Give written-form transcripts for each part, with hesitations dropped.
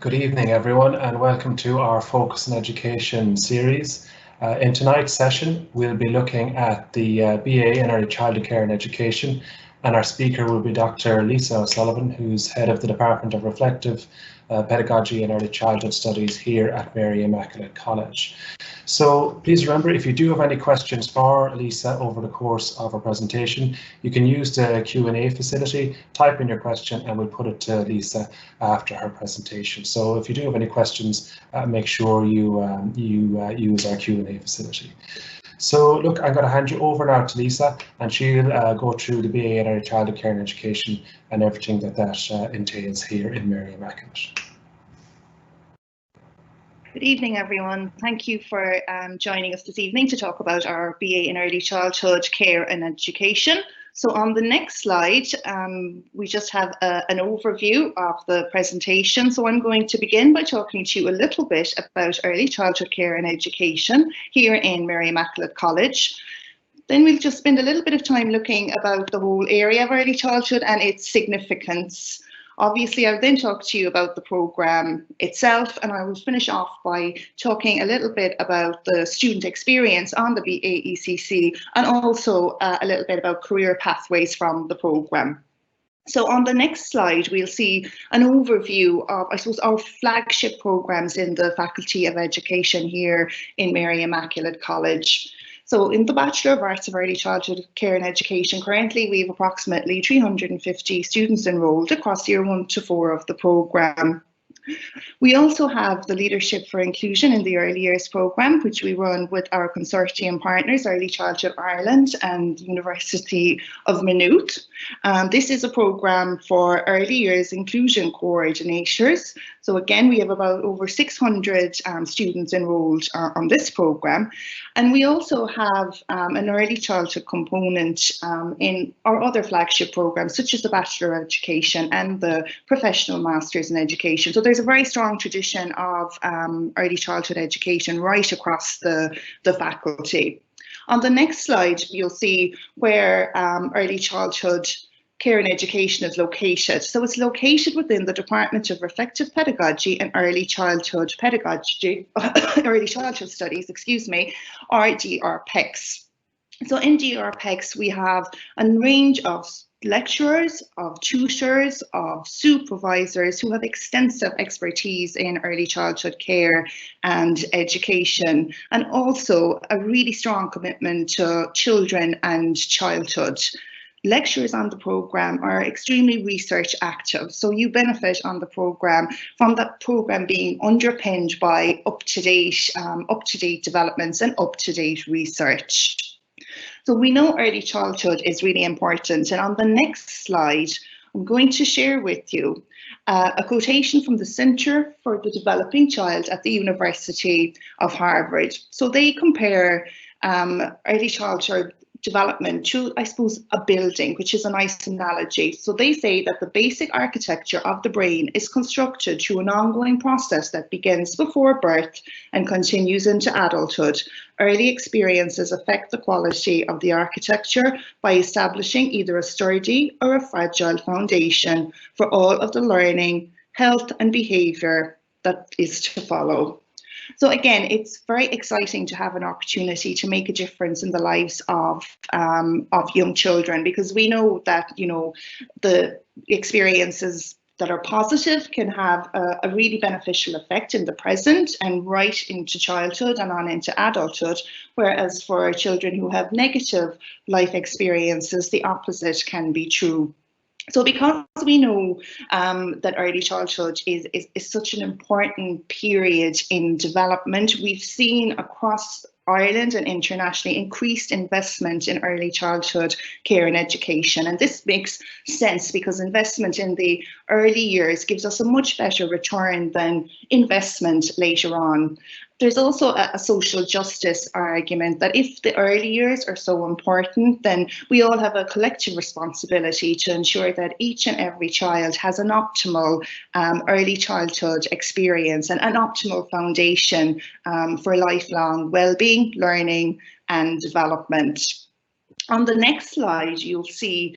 Good evening, everyone, and welcome to our Focus on Education series. In tonight's session, we'll be looking at the BA in Early Childhood Care and Education, and our speaker will be Dr. Lisha O'Sullivan, who's head of the Department of Reflective Pedagogy and Early Childhood Studies here at Mary Immaculate College. So please remember, if you do have any questions for Lisha over the course of our presentation, you can use the Q&A facility, type in your question, and we'll put it to Lisha after her presentation. So if you do have any questions, make sure you use our Q&A facility. So look, I'm going to hand you over now to Lisha, and she'll go through the BA in Early Childhood Care and Education and everything that entails here in Mary Immaculate. Good evening, everyone. Thank you for joining us this evening to talk about our BA in Early Childhood Care and Education. So on the next slide, we just have an overview of the presentation. So I'm going to begin by talking to you a little bit about early childhood care and education here in Mary Immaculate College. Then we'll just spend a little bit of time looking about the whole area of early childhood and its significance. Obviously, I'll then talk to you about the programme itself, and I will finish off by talking a little bit about the student experience on the BAECC and also a little bit about career pathways from the programme. So on the next slide, we'll see an overview of, I suppose, our flagship programmes in the Faculty of Education here in Mary Immaculate College. So in the Bachelor of Arts of Early Childhood Care and Education, currently we have approximately 350 students enrolled across year 1 to 4 of the programme. We also have the Leadership for Inclusion in the Early Years programme, which we run with our consortium partners, Early Childhood Ireland and University of Maynooth. This is a programme for early years inclusion coordinators. So again, we have about over 600 students enrolled on this programme. And we also have an early childhood component in our other flagship programmes, such as the Bachelor of Education and the Professional Masters in Education. So there's a very strong tradition of early childhood education right across the faculty. On the next slide, you'll see where early childhood care and education is located. So it's located within the Department of Reflective Pedagogy and Early Childhood Pedagogy, Early Childhood Studies, excuse me, or DRPECs. So in DRPECs, we have a range of lecturers, of tutors, of supervisors who have extensive expertise in early childhood care and education, and also a really strong commitment to children and childhood. Lecturers on the programme are extremely research active, so you benefit on the programme from that programme being underpinned by up-to-date developments and up-to-date research. So we know early childhood is really important, and on the next slide, I'm going to share with you a quotation from the Centre for the Developing Child at the University of Harvard. So they compare early childhood development to, I suppose, a building, which is a nice analogy. So they say that the basic architecture of the brain is constructed through an ongoing process that begins before birth and continues into adulthood. Early experiences affect the quality of the architecture by establishing either a sturdy or a fragile foundation for all of the learning, health, and behaviour that is to follow. So again, it's very exciting to have an opportunity to make a difference in the lives of young children, because we know that, you know, the experiences that are positive can have a really beneficial effect in the present and right into childhood and on into adulthood, whereas for children who have negative life experiences, the opposite can be true. So because we know that early childhood is such an important period in development, we've seen across Ireland and internationally increased investment in early childhood care and education. And this makes sense because investment in the early years gives us a much better return than investment later on. There's also a social justice argument that if the early years are so important, then we all have a collective responsibility to ensure that each and every child has an optimal early childhood experience and an optimal foundation for lifelong well-being, learning and development. On the next slide, you'll see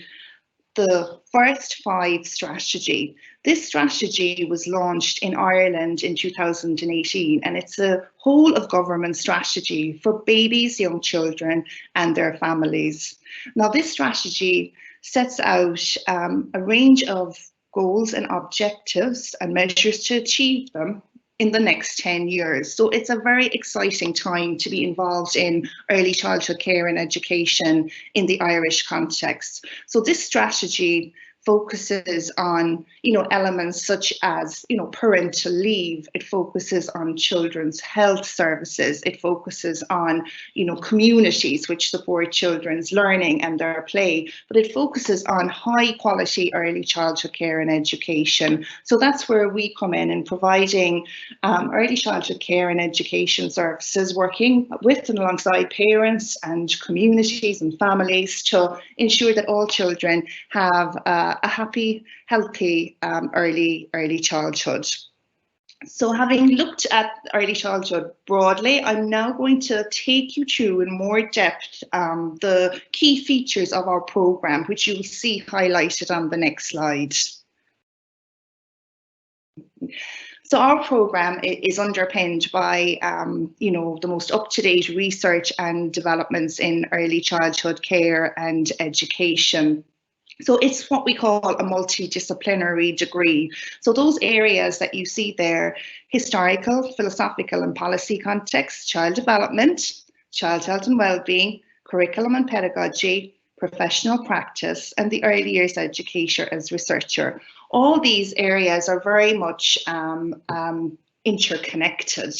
the first 5 strategy. This strategy was launched in Ireland in 2018, and it's a whole of government strategy for babies, young children, and their families. Now, this strategy sets out a range of goals and objectives and measures to achieve them in the next 10 years. So it's a very exciting time to be involved in early childhood care and education in the Irish context. So this strategy focuses on, elements such as, parental leave. It focuses on children's health services. It focuses on, communities which support children's learning and their play. But it focuses on high quality early childhood care and education. So that's where we come in providing early childhood care and education services, working with and alongside parents and communities and families to ensure that all children have a happy, healthy early childhood. So having looked at early childhood broadly, I'm now going to take you through in more depth the key features of our programme, which you'll see highlighted on the next slide. So our programme is underpinned by, the most up-to-date research and developments in early childhood care and education. So it's what we call a multidisciplinary degree. So those areas that you see there, historical, philosophical and policy context, child development, child health and well-being, curriculum and pedagogy, professional practice, and the early years educator as researcher. All these areas are very much interconnected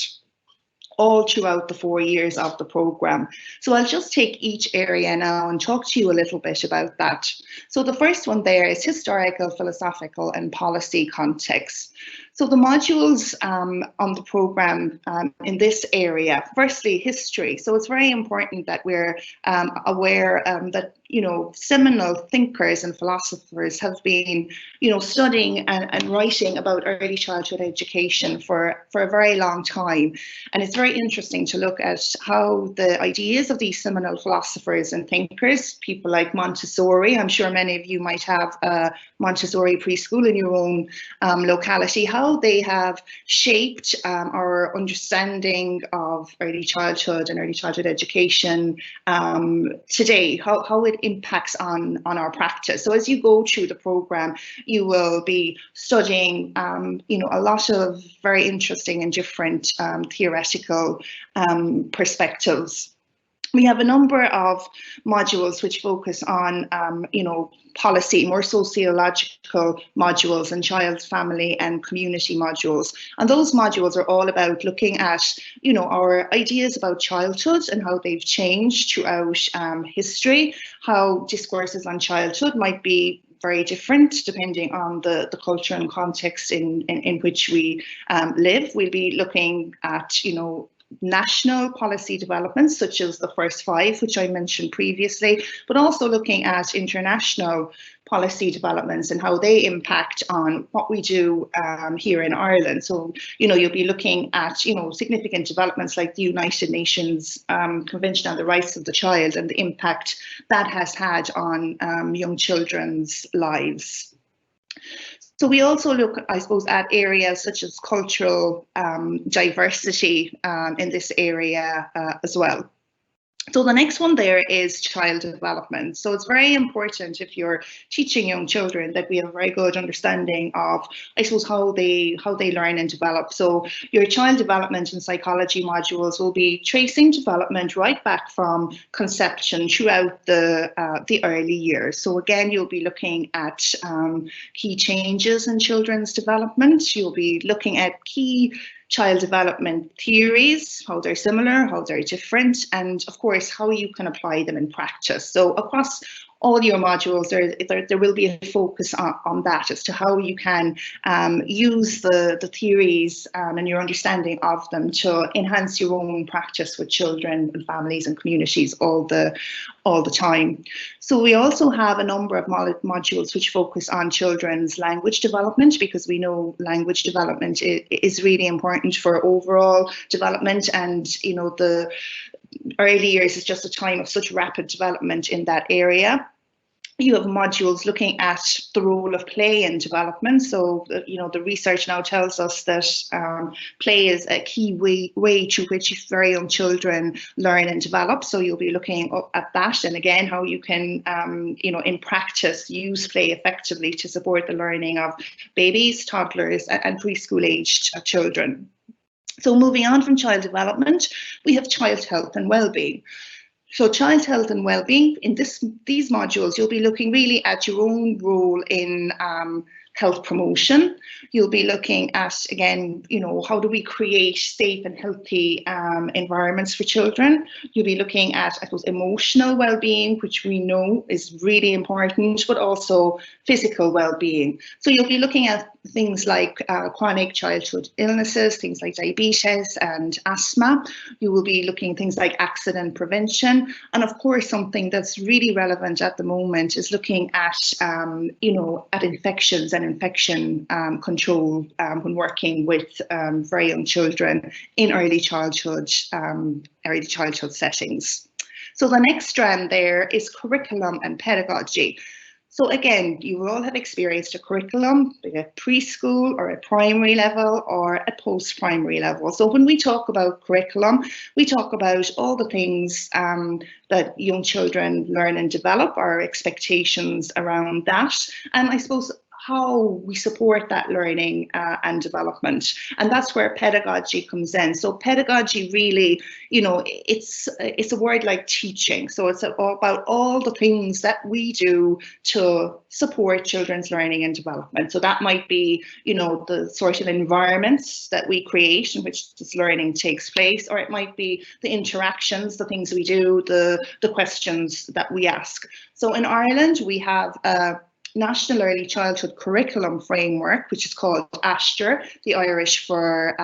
all throughout the 4 years of the programme. So I'll just take each area now and talk to you a little bit about that. So the first one there is historical, philosophical and policy context. So the modules on the programme in this area, firstly, history. So it's very important that we're aware that, seminal thinkers and philosophers have been, studying and writing about early childhood education for a very long time. And it's very interesting to look at how the ideas of these seminal philosophers and thinkers, people like Montessori, I'm sure many of you might have a Montessori preschool in your own locality, how they have shaped our understanding of early childhood and early childhood education today, how it impacts on our practice. So as you go through the programme, you will be studying, a lot of very interesting and different theoretical perspectives. We have a number of modules which focus on, policy, more sociological modules, and child, family and community modules. And those modules are all about looking at, our ideas about childhood and how they've changed throughout history, how discourses on childhood might be very different depending on the culture and context in which we live. We'll be looking at, national policy developments such as the first 5, which I mentioned previously, but also looking at international policy developments and how they impact on what we do here in Ireland. So, you'll be looking at, significant developments like the United Nations Convention on the Rights of the Child and the impact that has had on young children's lives. So we also look, I suppose, at areas such as cultural diversity in this area as well. So the next one there is child development. So it's very important if you're teaching young children that we have a very good understanding of, I suppose, how they learn and develop. So your child development and psychology modules will be tracing development right back from conception throughout the early years. So again, you'll be looking at key changes in children's development. You'll be looking at key child development theories, how they're similar, how they're different, and of course, how you can apply them in practice. So across all your modules, there will be a focus on that as to how you can use the theories and your understanding of them to enhance your own practice with children and families and communities all the time. So we also have a number of modules which focus on children's language development, because we know language development is really important for overall development, and the early years is just a time of such rapid development in that area. You have modules looking at the role of play in development. So, the research now tells us that play is a key way through which very young children learn and develop. So you'll be looking at that, and again, how you can, in practice, use play effectively to support the learning of babies, toddlers, and preschool-aged children. So moving on from child development, we have child health and well-being. So child health and well-being, in these modules, you'll be looking really at your own role in health promotion. You'll be looking at, again, how do we create safe and healthy environments for children. You'll be looking at, I suppose, emotional well-being, which we know is really important, but also physical well-being. So you'll be looking at things like chronic childhood illnesses, things like diabetes and asthma. You will be looking at things like accident prevention. And of course, something that's really relevant at the moment is looking at, at infections and infection control when working with very young children in early childhood settings. So the next strand there is curriculum and pedagogy. So again, you will all have experienced a curriculum, be it preschool or at primary level or at post-primary level. So when we talk about curriculum, we talk about all the things that young children learn and develop, our expectations around that, and I suppose how we support that learning and development. And that's where pedagogy comes in. So pedagogy really, it's a word like teaching. So it's about all the things that we do to support children's learning and development. So that might be, the sort of environments that we create in which this learning takes place, or it might be the interactions, the things we do, the questions that we ask. So in Ireland, we have National Early Childhood Curriculum Framework, which is called ASHTR, the Irish for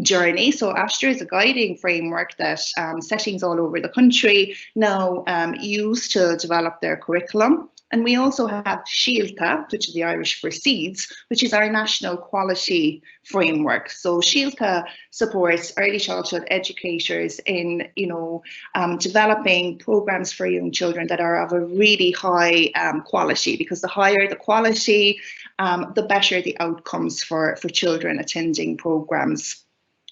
Journey. So ASHTR is a guiding framework that settings all over the country now use to develop their curriculum. And we also have SHIELTA, which is the Irish for Seeds, which is our national quality framework. So SHIELTA supports early childhood educators in, developing programs for young children that are of a really high quality, because the higher the quality, the better the outcomes for children attending programs.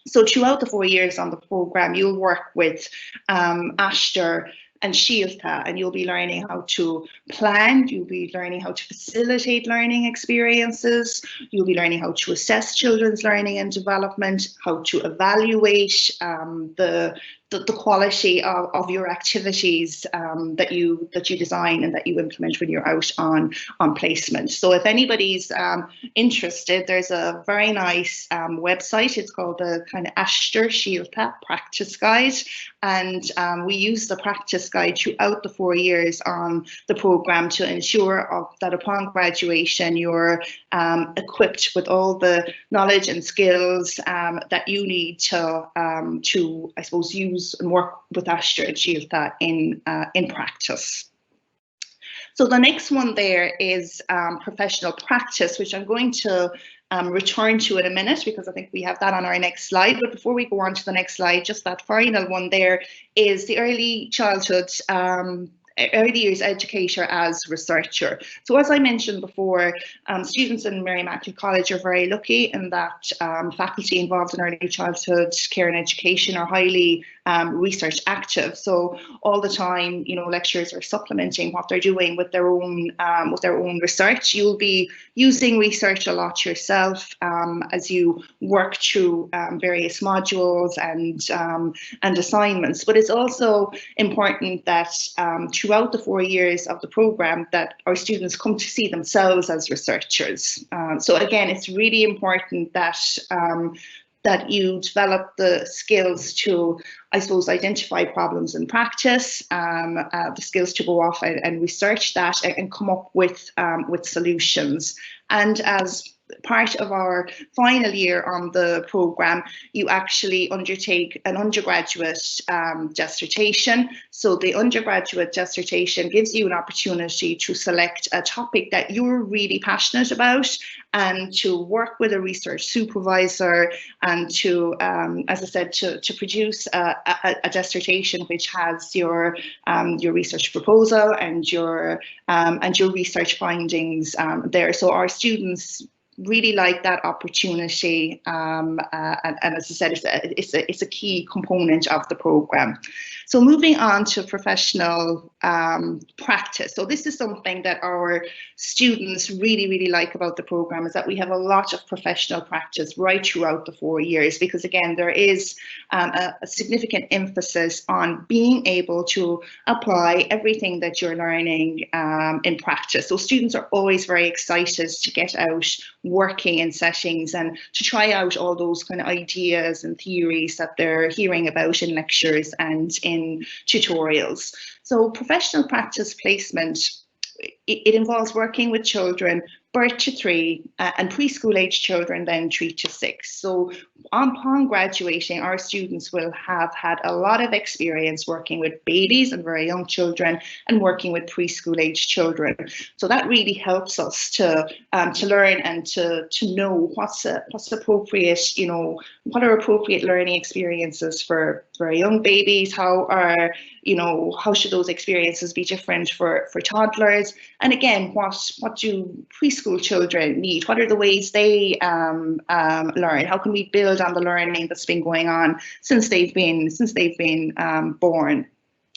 So throughout the 4 years on the program, you'll work with ASHTR and SHIELTA, and you'll be learning how to plan, you'll be learning how to facilitate learning experiences, you'll be learning how to assess children's learning and development, how to evaluate the quality of your activities that you design and that you implement when you're out on placement. So if anybody's interested, there's a very nice website. It's called the kind of ASHTR SHIELTA Practice Guide, and we use the practice guide throughout the 4 years on the program to ensure that upon graduation you're equipped with all the knowledge and skills that you need to I suppose use and work with ASHTR and SHIELTA in practice. So the next one there is professional practice, which I'm going to return to in a minute, because I think we have that on our next slide. But before we go on to the next slide, just that final one there is the early childhood early years educator as researcher. So as I mentioned before, students in Mary Immaculate College are very lucky in that faculty involved in early childhood care and education are highly research active. So all the time, lecturers are supplementing what they're doing with their own research. You'll be using research a lot yourself as you work through various modules and assignments. But it's also important that throughout the 4 years of the program that our students come to see themselves as researchers. So again, it's really important that that you develop the skills to, I suppose, identify problems in practice, the skills to go off and research that and come up with solutions. And as part of our final year on the programme, you actually undertake an undergraduate dissertation. So the undergraduate dissertation gives you an opportunity to select a topic that you're really passionate about and to work with a research supervisor and to, as I said, to produce a dissertation which has your research proposal and your research findings there. So our students really like that opportunity, and as I said, it's a key component of the programme. So moving on to professional practice. So this is something that our students really like about the programme, is that we have a lot of professional practice right throughout the 4 years, because again, there is a significant emphasis on being able to apply everything that you're learning in practice. So students are always very excited to get out working in settings and to try out all those kind of ideas and theories that they're hearing about in lectures and in tutorials. So professional practice placement, it involves working with children birth to 3 and preschool age children then 3 to 6. So upon graduating, our students will have had a lot of experience working with babies and very young children and working with preschool age children. So that really helps us to learn and to know what's appropriate, you know, what are appropriate learning experiences for very young babies, how should those experiences be different for toddlers, and again, what do preschool children need? What are the ways they learn? How can we build on the learning that's been going on since they've been born?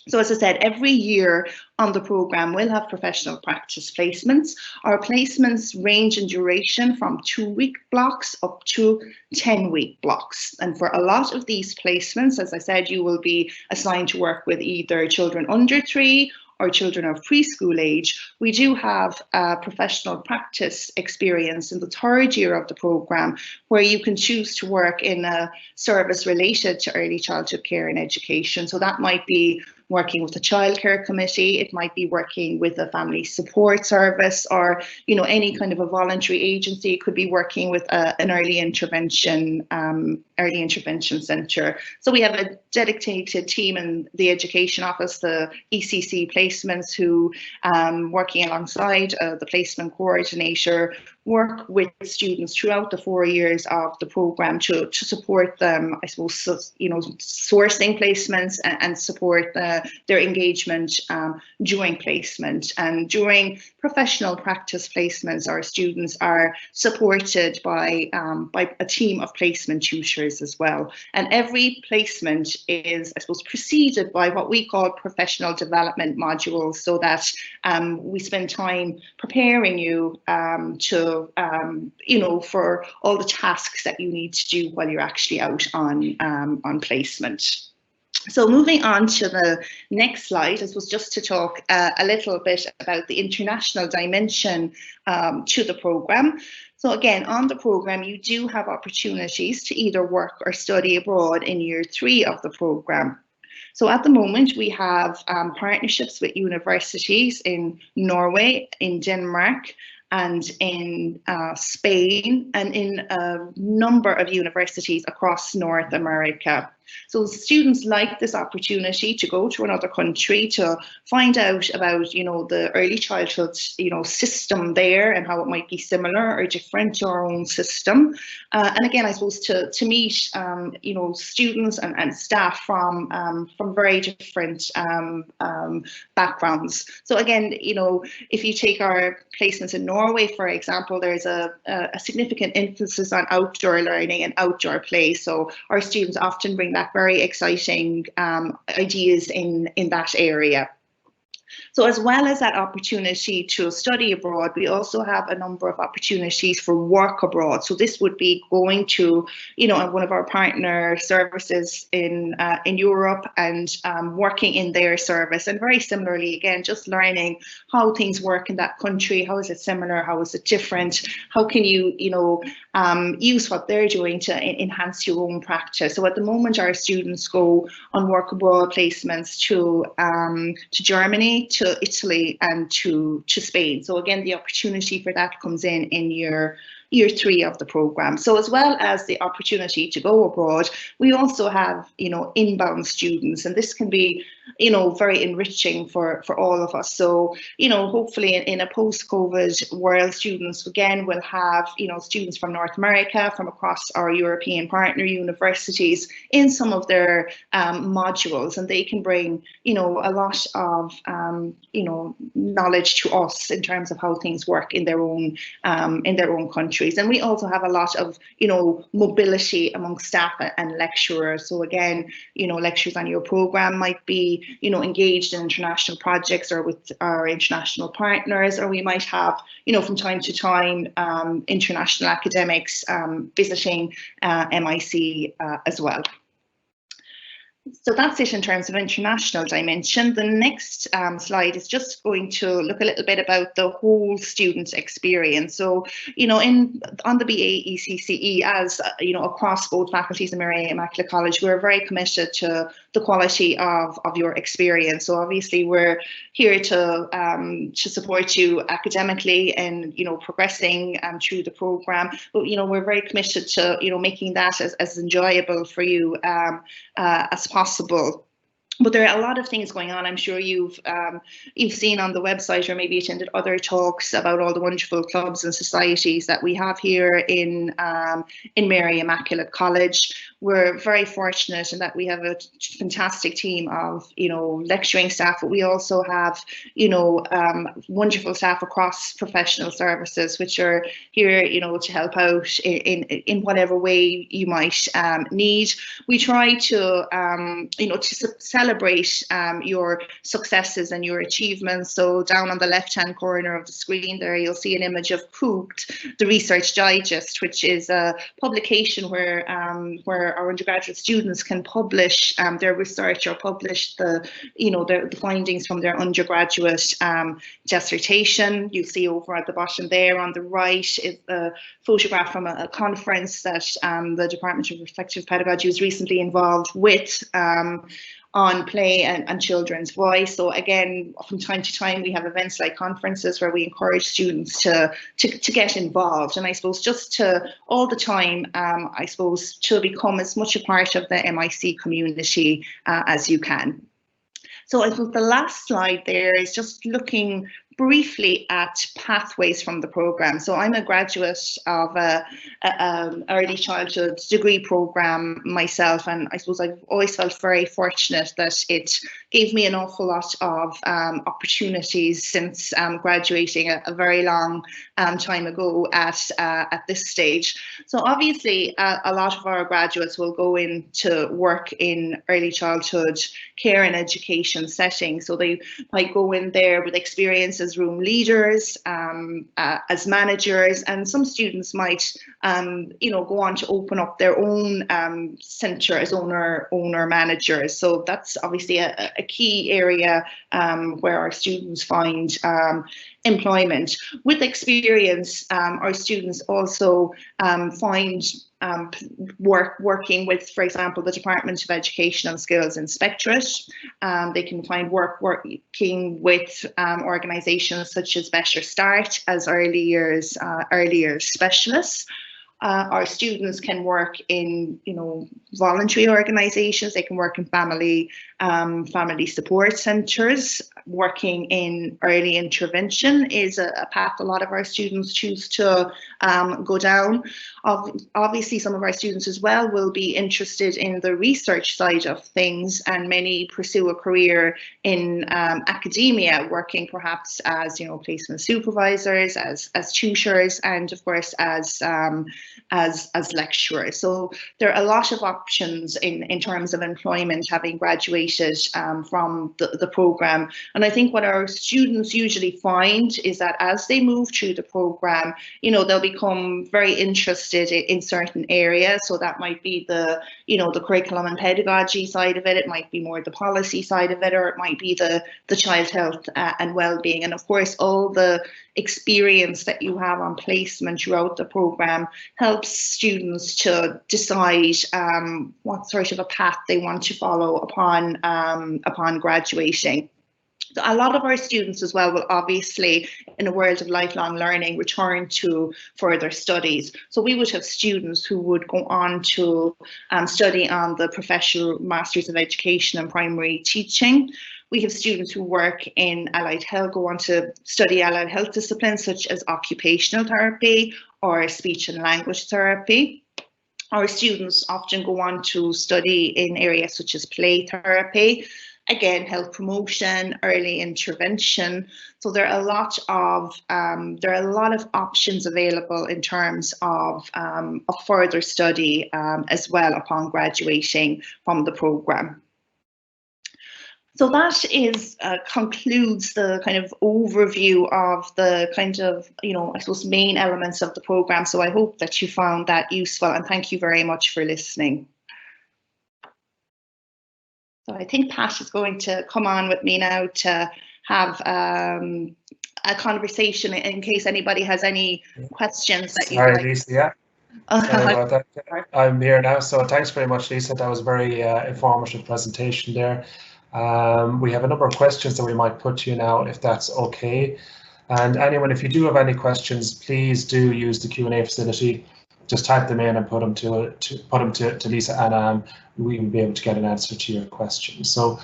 So as I said, every year on the programme we'll have professional practice placements. Our placements range in duration from 2-week blocks up to 10-week blocks. And for a lot of these placements, as I said, you will be assigned to work with either children under 3 or children of preschool age. We do have professional practice experience in the 3rd year of the programme, where you can choose to work in a service related to early childhood care and education. So that might be working with a childcare committee, it might be working with a family support service, or any kind of a voluntary agency. It could be working with an early intervention centre. So we have a dedicated team in the education office, the ECC placements, who working alongside the placement coordinator, work with students throughout the 4 years of the programme to support them, I suppose, sourcing placements and support their engagement during placement. And during professional practice placements, our students are supported by a team of placement tutors as well. And every placement is, I suppose, preceded by what we call professional development modules, so that we spend time preparing you for all the tasks that you need to do while you're actually out on placement. So moving on to the next slide, this was just to talk a little bit about the international dimension to the programme. So again, on the programme, you do have opportunities to either work or study abroad in year 3 of the programme. So at the moment, we have partnerships with universities in Norway, in Denmark, and in Spain, and in a number of universities across North America. So students like this opportunity to go to another country to find out about, the early childhood, system there, and how it might be similar or different to our own system. And again, I suppose to meet, students and staff from very different backgrounds. So again, if you take our placements in Norway, for example, there's a significant emphasis on outdoor learning and outdoor play. So our students often bring back very exciting ideas in that area. So as well as that opportunity to study abroad, we also have a number of opportunities for work abroad. So this would be going to, one of our partner services in Europe and working in their service. And very similarly, again, just learning how things work in that country. How is it similar? How is it different? How can you, use what they're doing to enhance your own practice? So at the moment, our students go on work abroad placements to Germany, to Italy, and to Spain. So again, the opportunity for that comes in year year 3 of the program. So as well as the opportunity to go abroad, we also have, inbound students, and this can be, very enriching for all of us. So, hopefully in a post-COVID world, students again will have, students from North America, from across our European partner universities in some of their modules, and they can bring, a lot of, knowledge to us in terms of how things work in their own countries. And we also have a lot of, mobility among staff and lecturers. So again, lecturers on your program might be, engaged in international projects or with our international partners, or we might have, from time to time, international academics visiting MIC as well. So that's it in terms of international dimension. The next slide is just going to look a little bit about the whole student experience. So, on the BA ECCE, as across both faculties in Mary Immaculate College, we're very committed to the quality of your experience. So obviously we're here to support you academically and progressing through the program. But we're very committed to making that as enjoyable for you as possible. But there are a lot of things going on. I'm sure you've seen on the website, or maybe attended other talks about all the wonderful clubs and societies that we have here in Mary Immaculate College. We're very fortunate in that we have a fantastic team of lecturing staff, but we also have wonderful staff across professional services, which are here to help out in whatever way you might need. We try to to celebrate your successes and your achievements. So down on the left-hand corner of the screen there, you'll see an image of Cooped, the Research Digest, which is a publication where our undergraduate students can publish their research, or publish the findings from their undergraduate dissertation. You see over at the bottom there on the right is a photograph from a conference that the Department of Reflective Pedagogy was recently involved with on play and children's voice. So again, from time to time, we have events like conferences where we encourage students to get involved. And I suppose just to all the time, to become as much a part of the MIC community as you can. So I suppose the last slide there is just looking briefly at pathways from the program. So I'm a graduate of an early childhood degree program myself, and I suppose I've always felt very fortunate that it gave me an awful lot of opportunities since graduating a very long time ago at this stage. So obviously a lot of our graduates will go into work in early childhood care and education settings. So they might go in there with experience as room leaders, as managers, and some students might go on to open up their own centre as owner managers. So that's obviously a key area where our students find employment. With experience, our students also find working with, for example, the Department of Education and Skills Inspectorate. They can find working with organisations such as Better Start as early years specialists. Our students can work in, voluntary organisations. They can work in family support centres. Working in early intervention is a path a lot of our students choose to go down. Obviously, some of our students as well will be interested in the research side of things, and many pursue a career in academia, working perhaps as placement supervisors, as tutors, and of course as lecturers. So there are a lot of options in terms of employment, having graduated from the program. And I think what our students usually find is that as they move through the program, they'll become very interested in certain areas. So that might be the curriculum and pedagogy side of it. It might be more the policy side of it, or it might be the child health and well-being. And of course, all the experience that you have on placement throughout the program helps students to decide what sort of a path they want to follow upon graduating. So a lot of our students as well will obviously, in a world of lifelong learning, return to further studies. So we would have students who would go on to study on the Professional Masters of Education and Primary Teaching. We have students who work in allied health, go on to study allied health disciplines such as occupational therapy or speech and language therapy. Our students often go on to study in areas such as play therapy, again, health promotion, early intervention. So there are a lot of options available in terms of further study as well upon graduating from the programme. So that concludes the kind of overview of the kind of, I suppose, main elements of the programme. So I hope that you found that useful, and thank you very much for listening. So I think Pat is going to come on with me now to have a conversation in case anybody has any questions that you like. Lisa, yeah. Sorry about that. I'm here now. So thanks very much, Lisa. That was a very informative presentation there. We have a number of questions that we might put to you now, if that's okay. And anyone, if you do have any questions, please do use the Q&A facility. Just type them in and put them to Lisa, and we will be able to get an answer to your question. So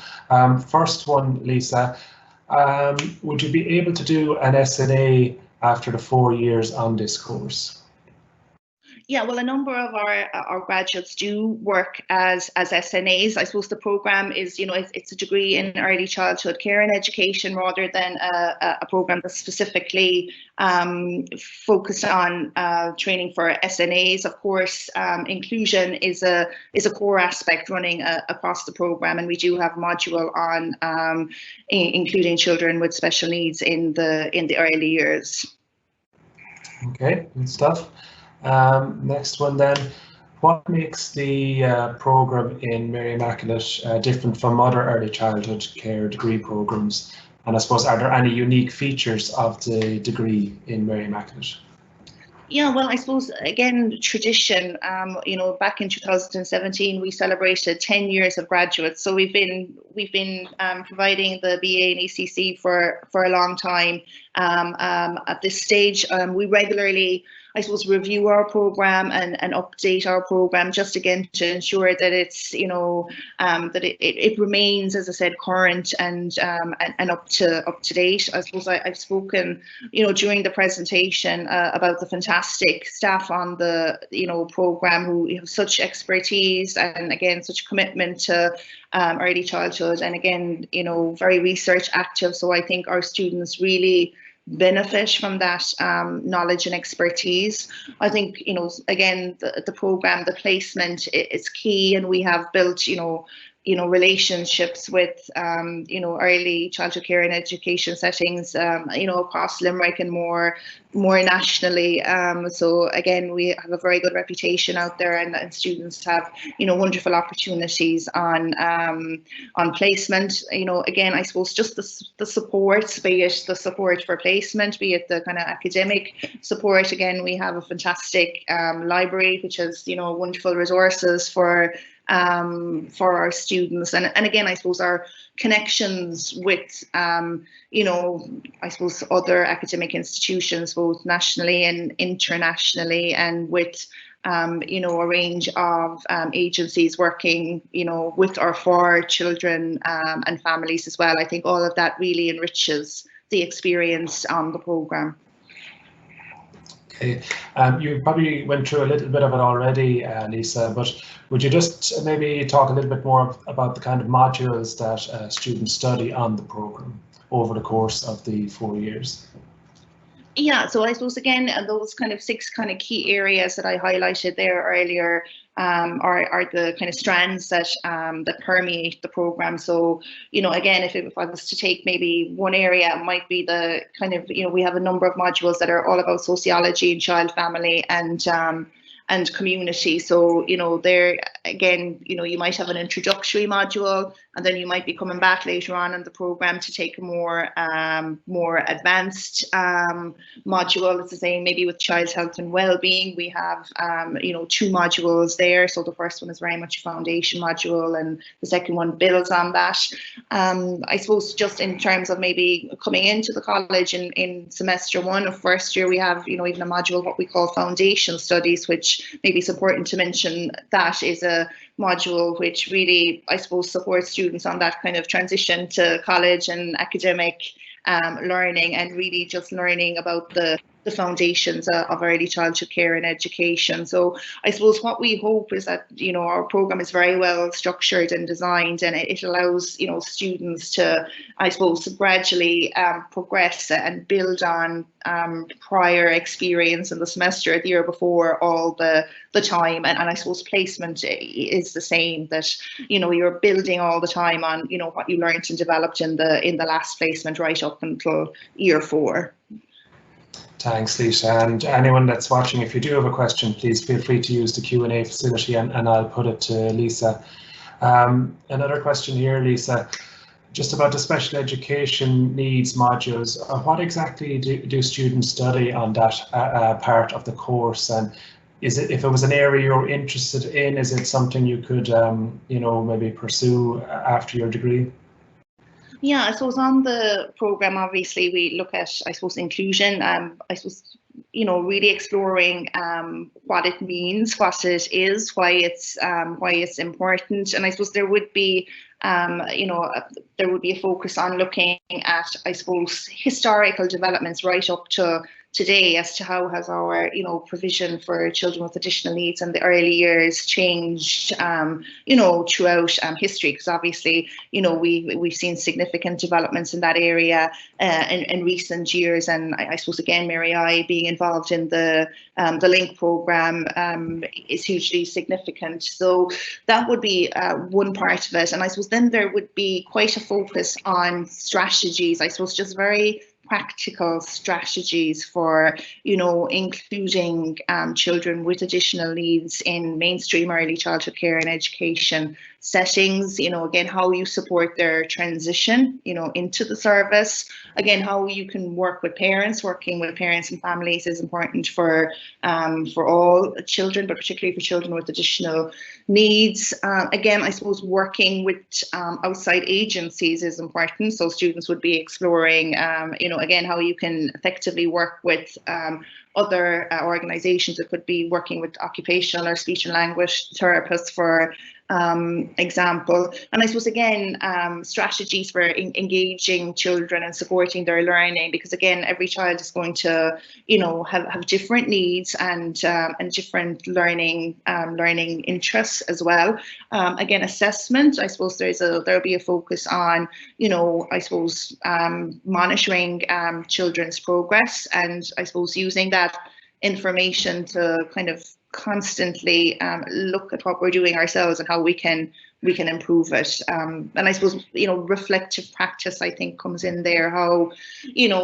first one, Lisa, would you be able to do an SNA after the 4 years on this course? Yeah, well, a number of our graduates do work as SNAs. I suppose the programme is, it's a degree in early childhood care and education rather than a programme that's specifically focused on training for SNAs. Of course, inclusion is a core aspect running across the programme, and we do have a module on including children with special needs in the early years. Okay, good stuff. Next one then, what makes the programme in Mary Immaculate different from other early childhood care degree programmes? And I suppose, are there any unique features of the degree in Mary Immaculate? Yeah, well, I suppose, again, tradition, back in 2017, we celebrated 10 years of graduates. So we've been providing the BA and ECC for a long time. At this stage, we regularly, I suppose, review our programme and update our programme just again to ensure that it's, that it remains, as I said, current and up to date. I suppose I've spoken, during the presentation about the fantastic staff on the, programme who have such expertise and again such commitment to early childhood, and again, very research active. So I think our students really benefit from that knowledge and expertise. I think, again, the programme, the placement is key, and we have built, relationships with, early childhood care and education settings, across Limerick and more nationally. So again, we have a very good reputation out there, and students have, wonderful opportunities on placement. Again, I suppose just the support, be it the support for placement, be it the kind of academic support. Again, we have a fantastic library, which has, wonderful resources for our students, and again, I suppose our connections with I suppose other academic institutions, both nationally and internationally, and with a range of agencies working with or for children and families as well. I think all of that really enriches the experience on the programme. Okay, you probably went through a little bit of it already, Lisa, but would you just maybe talk a little bit more about the kind of modules that students study on the programme over the course of the 4 years? Yeah, so I suppose, again, those kind of 6 kind of key areas that I highlighted there earlier are the kind of strands that permeate the programme. So, again, if I was to take maybe one area, it might be the kind of, we have a number of modules that are all about sociology and child, family, and community. So, there again, you might have an introductory module, and then you might be coming back later on in the program to take a more advanced module. It's the same maybe with child health and well-being. We have 2 modules there. So the first one is very much a foundation module, and the second one builds on that. I suppose just in terms of maybe coming into the college in semester 1 of first year, we have even a module what we call foundation studies, which maybe it's important to mention that is a module which really, I suppose, supports students on that kind of transition to college and academic learning, and really just learning about the foundations of early childhood care and education. So I suppose what we hope is that our program is very well structured and designed, and it allows students to, I suppose, gradually progress and build on prior experience in the semester, the year before, all the time. And I suppose placement is the same, that you're building all the time on what you learned and developed in the last placement right up until year 4. Thanks, Lisha. And anyone that's watching, if you do have a question, please feel free to use the Q&A facility, and I'll put it to Lisa. Another question here, Lisa, just about the special education needs modules. What exactly do students study on that part of the course? And is it, if it was an area you're interested in, is it something you could, maybe pursue after your degree? Yeah, I suppose on the program, obviously, we look at, I suppose, inclusion. I suppose, really exploring what it means, what it is, why it's important. And I suppose there would be, there would be a focus on looking at, I suppose, historical developments right up to today as to how has our provision for children with additional needs in the early years changed throughout history, because obviously we've seen significant developments in that area in recent years. And I suppose again, Mary I being involved in the LINK program is hugely significant. So that would be one part of it. And I suppose then there would be quite a focus on strategies, I suppose just very practical strategies for, including children with additional needs in mainstream early childhood care and education settings. Again, how you support their transition, into the service. Again, how you can work with parents. Working with parents and families is important for all children, but particularly for children with additional needs. Again, I suppose working with outside agencies is important. So students would be exploring, again, how you can effectively work with other organizations. It could be working with occupational or speech and language therapists, for example. And I suppose again, strategies for engaging children and supporting their learning, because again, every child is going to have different needs and different learning interests as well. Again, assessment, I suppose there'll be a focus on I suppose monitoring children's progress, and I suppose using that information to kind of constantly look at what we're doing ourselves and how we can improve it. And I suppose reflective practice, I think, comes in there. How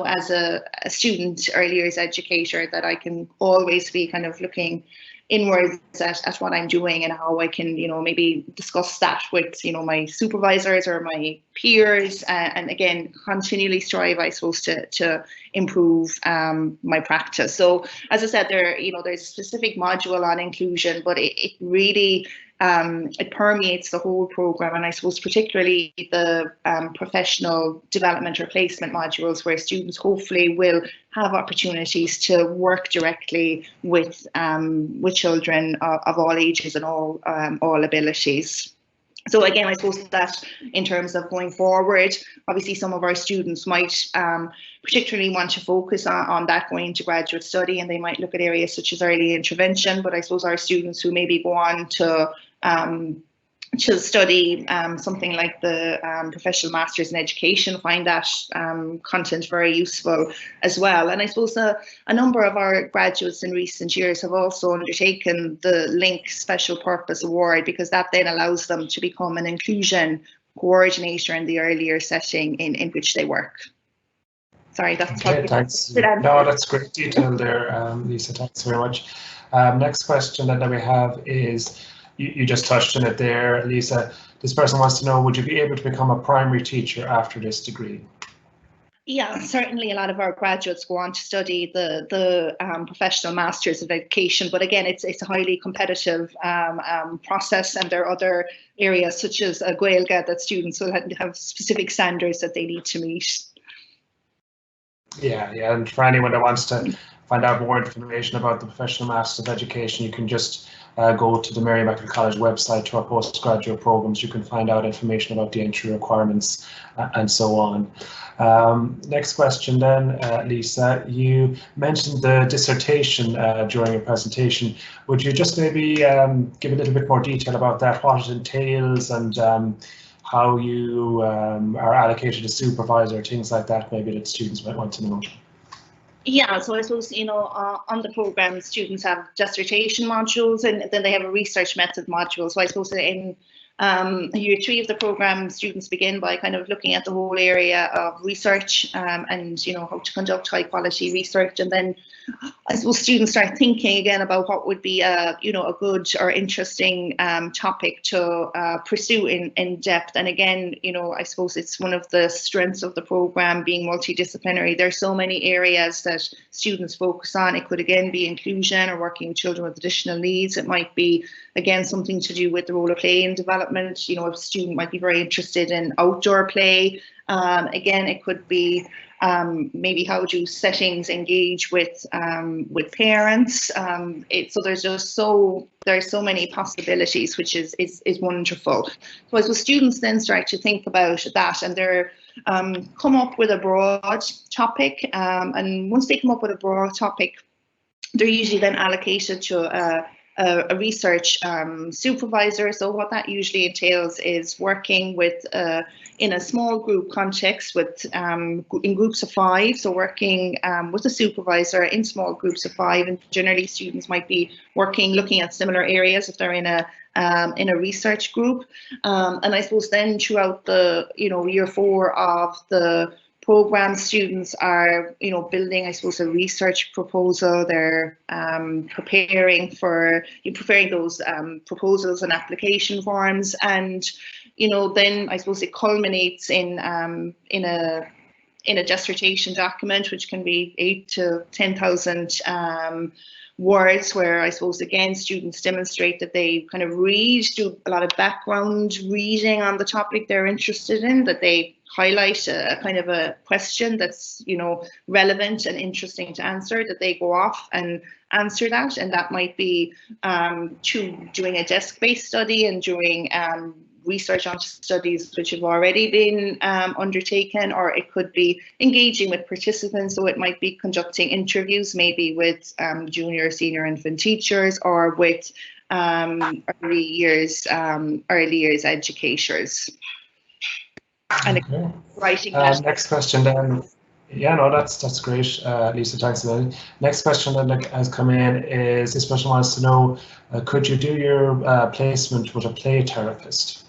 as a student, early years educator, that I can always be kind of looking inwards at what I'm doing and how I can maybe discuss that with my supervisors or my peers, and again continually strive, I suppose, to improve my practice. So as I said, there's a specific module on inclusion, but it really it permeates the whole program, and I suppose particularly the professional development or placement modules, where students hopefully will have opportunities to work directly with children of all ages and all abilities. So again, I suppose that in terms of going forward, obviously some of our students might particularly want to focus on that going into graduate study, and they might look at areas such as early intervention. But I suppose our students who maybe go on to study something like the professional masters in education find that content very useful as well. And I suppose a number of our graduates in recent years have also undertaken the LINK Special Purpose Award, because that then allows them to become an inclusion coordinator in the earlier setting in which they work. Sorry, that's okay, thanks. No, that's great detail there, Lisa. Thanks very much. Next question that we have is, you just touched on it there, Lisa. This person wants to know, would you be able to become a primary teacher after this degree? Yeah, certainly a lot of our graduates go on to study the professional masters of education, but again, it's a highly competitive process, and there are other areas such as Gaeilge that students will have specific standards that they need to meet. Yeah, and for anyone that wants to find out more information about the Professional Masters of Education, you can just go to the Mary Immaculate College website to our postgraduate programs. You can find out information about the entry requirements and so on. Next question then, Lisa, you mentioned the dissertation during your presentation. Would you just maybe give a little bit more detail about that, what it entails, and how you are allocated a supervisor, things like that, maybe that students might want to know? Yeah, so I suppose, on the program, students have dissertation modules, and then they have a research method module. So I suppose in year 3 of the program, students begin by kind of looking at the whole area of research and how to conduct high quality research, and then I suppose students start thinking again about what would be a good or interesting topic to pursue in depth. And again, I suppose it's one of the strengths of the program being multidisciplinary. There's so many areas that students focus on. It could again be inclusion or working with children with additional needs. It might be again something to do with the role of play in development. A student might be very interested in outdoor play. Again, it could be maybe how do settings engage with parents. So there's so many possibilities, which is wonderful. So as the students then start to think about that, and they're come up with a broad topic, and once they come up with a broad topic, they're usually then allocated to a research supervisor. So what that usually entails is working with in a small group context with in groups of 5. So working with a supervisor in small groups of 5, and generally students might be looking at similar areas if they're in a research group. And I suppose then throughout the year 4 of the program, students are building, I suppose, a research proposal. They're preparing those proposals and application forms, and then I suppose it culminates in a dissertation document, which can be 8,000 to 10,000 words, where I suppose again students demonstrate that they kind of do a lot of background reading on the topic they're interested in, that they highlight a kind of a question that's relevant and interesting to answer, that they go off and answer that, and that might be doing a desk-based study and doing research on studies which have already been undertaken, or it could be engaging with participants. So it might be conducting interviews maybe with junior, senior infant teachers, or with early years educators. And okay. Writing next question then. Yeah, no, that's great, Lisa, thanks a million. Next question that has come in is, this person wants to know, could you do your placement with a play therapist?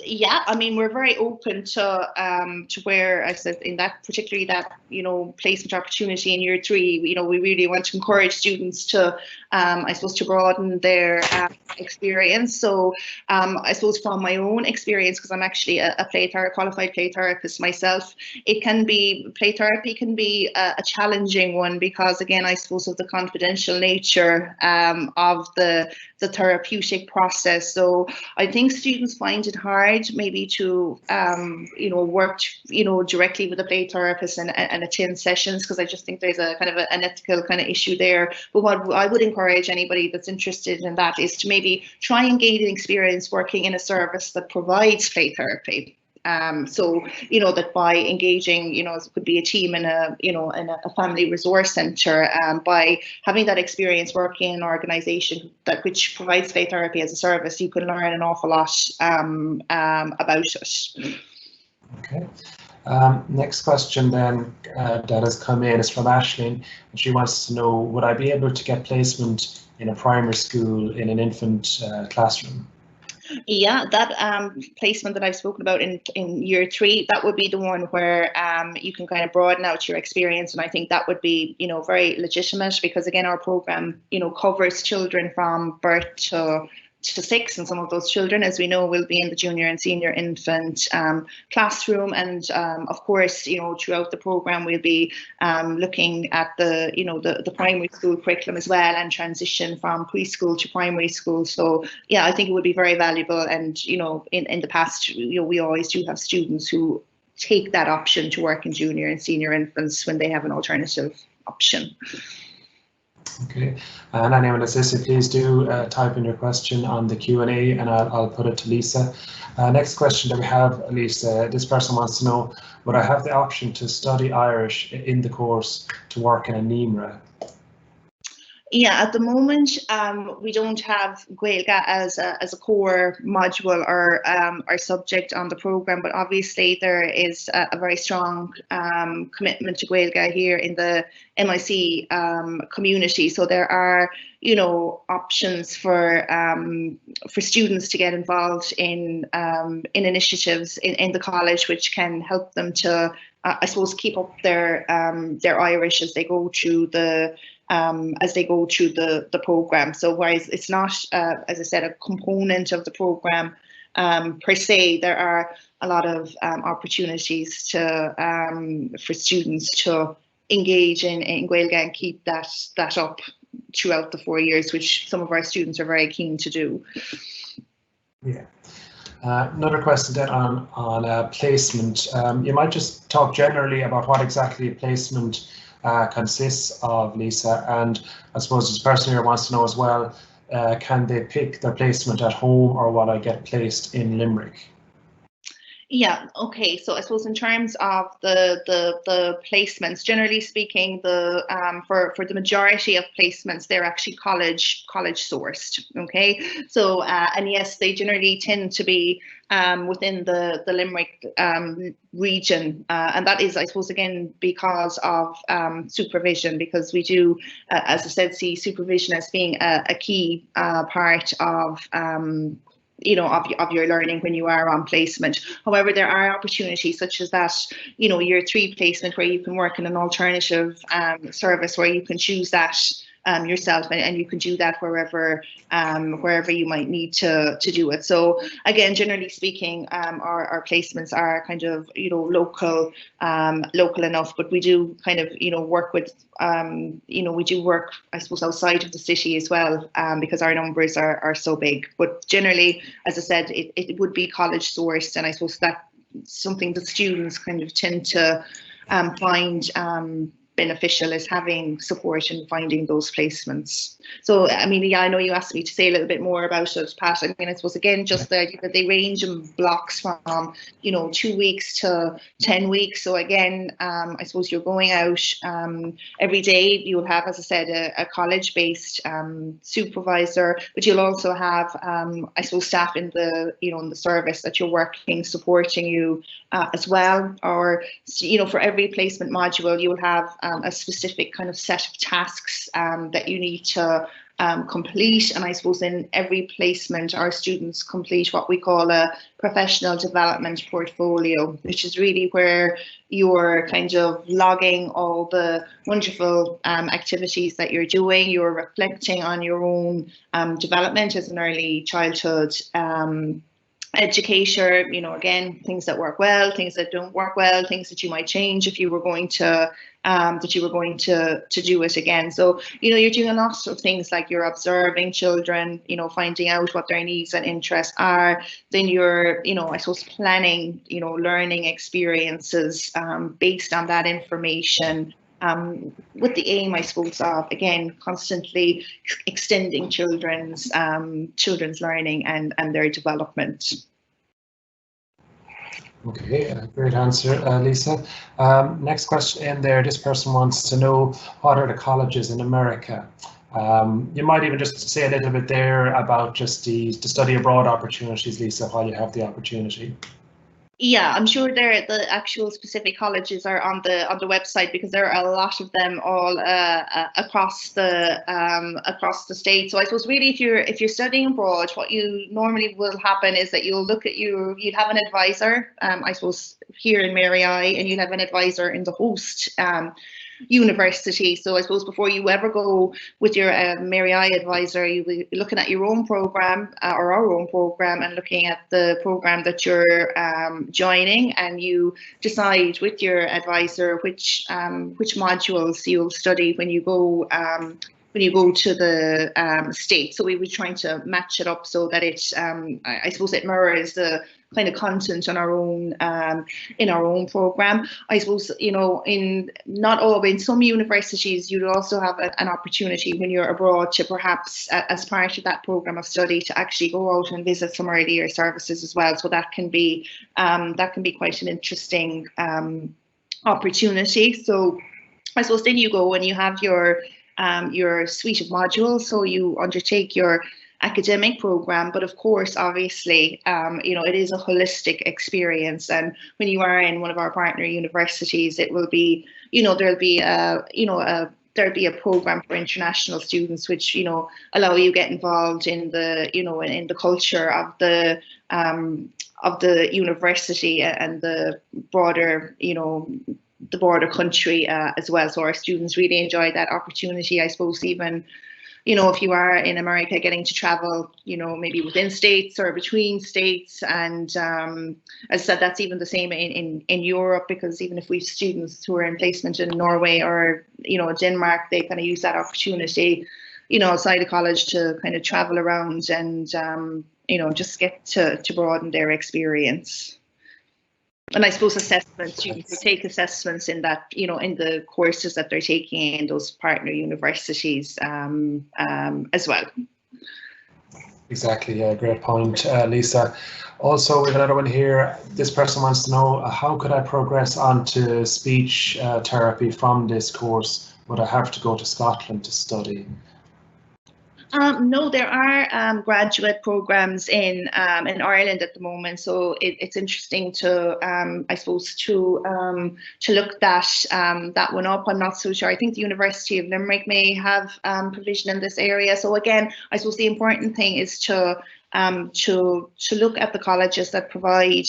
Yeah, I mean, we're very open to where, I said, in that particularly that placement opportunity in year 3, we really want to encourage students to I suppose to broaden their experience. So I suppose from my own experience, because I'm actually a qualified play therapist myself, play therapy can be a challenging one, because again, I suppose of the confidential nature of the therapeutic process. So I think students find it hard maybe to work directly with a play therapist and attend sessions, because I just think there's a kind of an ethical kind of issue there. But what I would encourage anybody that's interested in that is to maybe try and gain an experience working in a service that provides play therapy. So that by engaging, it could be a team in a family resource centre, by having that experience working in an organisation which provides play therapy as a service, you can learn an awful lot about it. Okay. Next question then that has come in is from Aisling, and she wants to know, would I be able to get placement in a primary school in an infant classroom? Yeah, that placement that I've spoken about in year 3, that would be the one where you can kind of broaden out your experience, and I think that would be, you know, very legitimate, because again, our program, you know, covers children from birth to 6, and some of those children, as we know, will be in the junior and senior infant classroom, and of course, you know, throughout the program we'll be looking at the, you know, the primary school curriculum as well, and transition from preschool to primary school. So yeah, I think it would be very valuable, and you know, in the past, you know, we always do have students who take that option to work in junior and senior infants when they have an alternative option. Okay, and anyone that's listening, please do type in your question on the Q&A, and I'll put it to Lisa. Next question that we have, Lisa, this person wants to know, would I have the option to study Irish in the course to work in a NEMRA? Yeah, at the moment, we don't have Gaeilge as a core module or subject on the programme, but obviously there is a very strong commitment to Gaeilge here in the MIC community. So there are, you know, options for students to get involved in initiatives in the college, which can help them to, I suppose, keep up their Irish as they go through the program. So whereas it's not, as I said, a component of the program per se, there are a lot of opportunities to for students to engage in Gaeilge and keep that up throughout the 4 years, which some of our students are very keen to do. Yeah. Another question then on placement. You might just talk generally about what exactly a placement consists of, Lisa, and I suppose this person here wants to know as well, can they pick their placement at home, or will I get placed in Limerick? Yeah, okay, so I suppose in terms of the placements, generally speaking, for the majority of placements, they're actually college sourced, okay? So and yes, they generally tend to be within the Limerick region, and that is, I suppose, again, because of supervision, because we do, as I said, see supervision as being a key part of you know, of your learning when you are on placement. However, there are opportunities such as that, you know, year 3 placement, where you can work in an alternative service, where you can choose that yourself, and you can do that wherever you might need to do it. So again, generally speaking, our placements are kind of, you know, local enough, but we do kind of, you know, work with you know, we do work, I suppose, outside of the city as well, because our numbers are so big. But generally, as I said, it would be college sourced, and I suppose that's something that students kind of tend to find beneficial, is having support in finding those placements. So, I mean, yeah, I know you asked me to say a little bit more about it, Pat. I mean, I suppose, again, just the idea that they range in blocks from, you know, 2 weeks to 10 weeks. So again, I suppose you're going out every day. You'll have, as I said, a college-based supervisor, but you'll also have, I suppose, staff in the, you know, in the service that you're working, supporting you as well. Or, you know, for every placement module, you will have a specific kind of set of tasks that you need to complete. And I suppose in every placement, our students complete what we call a professional development portfolio, which is really where you're kind of logging all the wonderful activities that you're doing. You're reflecting on your own development as an early childhood educator, you know, again, things that work well, things that don't work well, things that you might change if you were going to do it again. So, you know, you're doing a lot of things, like you're observing children, you know, finding out what their needs and interests are. Then you're, you know, I suppose, planning, you know, learning experiences based on that information, with the aim, I suppose, of, again, constantly extending children's learning and their development. Okay, great answer, Lisa. Next question in there, this person wants to know, what are the colleges in America? You might even just say a little bit there about just the study abroad opportunities, Lisa, while you have the opportunity. Yeah, I'm sure the actual specific colleges are on the website, because there are a lot of them all across the state. So I suppose really, if you're studying abroad, what you normally will happen is that you'll have an advisor, I suppose here in Mary I, and you'll have an advisor in the host university. So I suppose before you ever go with your Mary I advisor, you'll be looking at your own program, or our own program, and looking at the program that you're joining, and you decide with your advisor which modules you'll study when you go to the state. So we were trying to match it up so that it, I suppose, it mirrors the kind of content on our own in our own program. I suppose, in some universities, you'd also have an opportunity when you're abroad to perhaps, as part of that program of study, to actually go out and visit some early year services as well. So that can be quite an interesting opportunity. So I suppose then you go and you have your suite of modules. So you undertake your academic program, but of course, obviously, it is a holistic experience. And when you are in one of our partner universities, it will be, there'll be a program for international students, which allow you get involved in the in the culture of the university and the broader country as well. So our students really enjoy that opportunity. I suppose even, if you are in America, getting to travel, maybe within states or between states. And as I said, that's even the same in Europe, because even if we have students who are in placement in Norway or, Denmark, they kind of use that opportunity, outside of college to kind of travel around and, just get to broaden their experience. And I suppose assessments, students will take assessments in that, in the courses that they're taking in those partner universities as well. Exactly, yeah, great point, Lisa. Also, we have another one here. This person wants to know, how could I progress onto speech therapy from this course? Would I have to go to Scotland to study? No, there are graduate programs in Ireland at the moment, so it's interesting to I suppose to look that one up. I'm not so sure. I think the University of Limerick may have provision in this area. So again, I suppose the important thing is to look at the colleges that provide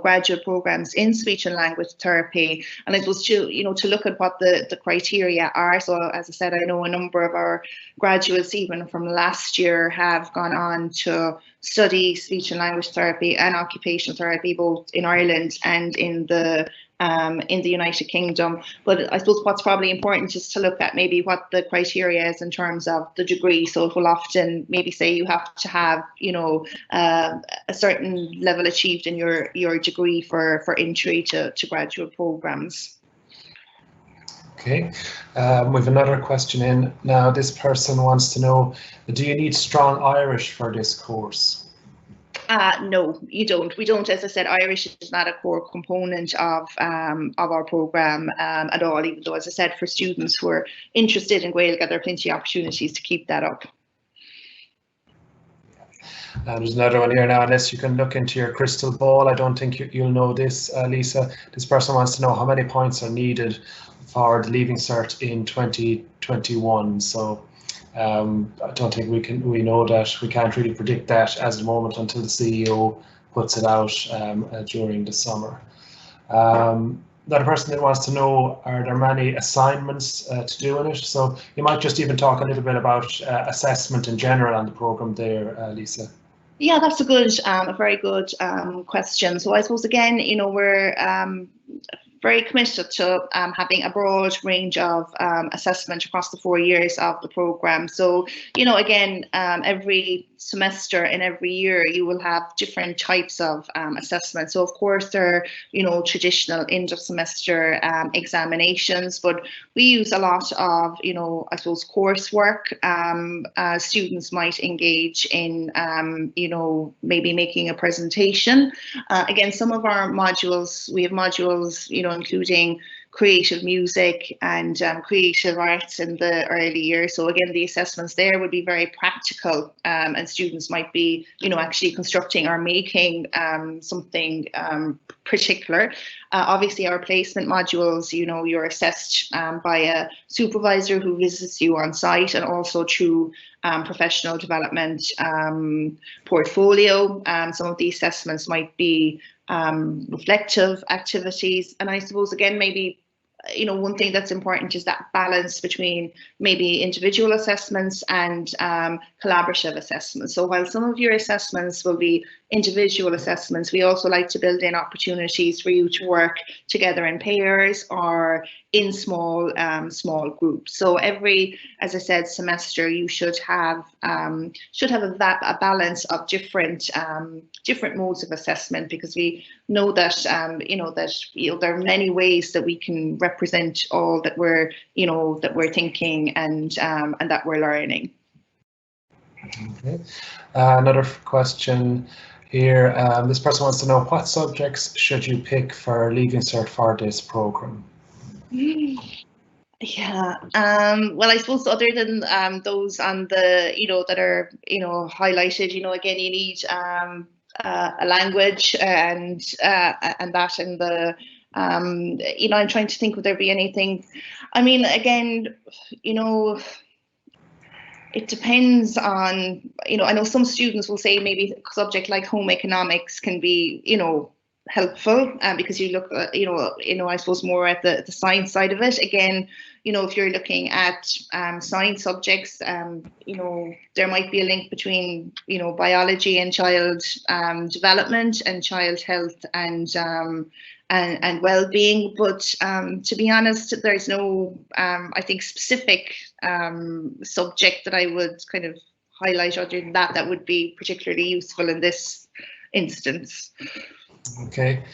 graduate programs in speech and language therapy, and I suppose to look at what the criteria are. So as I said, I know a number of our graduates, even from last year, have gone on to study speech and language therapy and occupational therapy, both in Ireland and in the United Kingdom. But I suppose what's probably important is to look at maybe what the criteria is in terms of the degree. So it will often maybe say you have to have, a certain level achieved in your degree for entry to graduate programs. Okay, we have another question in. Now, this person wants to know, do you need strong Irish for this course? No, you don't. We don't. As I said, Irish is not a core component of our programme at all, even though, as I said, for students who are interested in Gaeilge, there are plenty of opportunities to keep that up. There's another one here now, unless you can look into your crystal ball. I don't think you'll know this, Lisa. This person wants to know how many points are needed for the Leaving Cert in 2021. So I don't think we know that. We can't really predict that as a moment until the CEO puts it out during the summer. Another person that wants to know, are there many assignments to do in it? So you might just even talk a little bit about assessment in general on the programme there, Lisa. Yeah, that's a very good question. So I suppose, again, we're very committed to having a broad range of assessment across the 4 years of the programme. So, again, every semester and every year you will have different types of assessments. So, of course, there are, traditional end of semester examinations, but we use a lot of, I suppose, coursework. Students might engage in, maybe making a presentation. Again, some of our modules, we have modules, including creative music and creative arts in the early years. So again, the assessments there would be very practical, and students might be, actually constructing or making something particular. Obviously, our placement modules, you're assessed by a supervisor who visits you on site, and also through professional development portfolio. Some of the assessments might be reflective activities, and I suppose again maybe one thing that's important is that balance between maybe individual assessments and collaborative assessments. So while some of your assessments will be individual assessments, we also like to build in opportunities for you to work together in pairs or in small groups. So every, as I said, semester you should have a balance of different modes of assessment, because we know that there are many ways that we can represent all that we're thinking and that we're learning. Okay. Another question here. This person wants to know, what subjects should you pick for Leaving Cert for this program? Yeah, well, I suppose other than those on the that are highlighted, again, you need a language and that in the I'm trying to think, would there be anything? I mean, again, it depends on, I know some students will say maybe a subject like home economics can be, helpful, because you look, I suppose more at the science side of it. Again, if you're looking at science subjects, there might be a link between, biology and child development and child health and well-being. But to be honest, there's no, I think, specific subject that I would kind of highlight other than that would be particularly useful in this instance. Okay,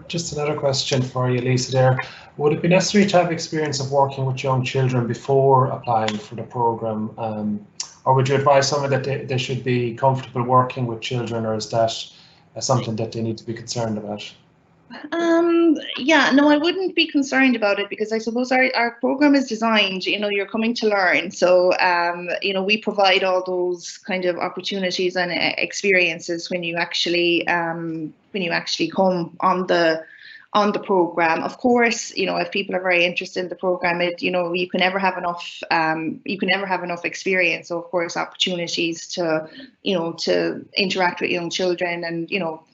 just another question for you, Lisa, there. Would it be necessary to have experience of working with young children before applying for the programme? Or would you advise someone that they should be comfortable working with children, or is that something that they need to be concerned about? Yeah, no, I wouldn't be concerned about it, because I suppose our program is designed, you're coming to learn. So, we provide all those kind of opportunities and experiences when you actually come on the program. Of course, if people are very interested in the program, you can never have enough experience. So of course, opportunities to interact with young children and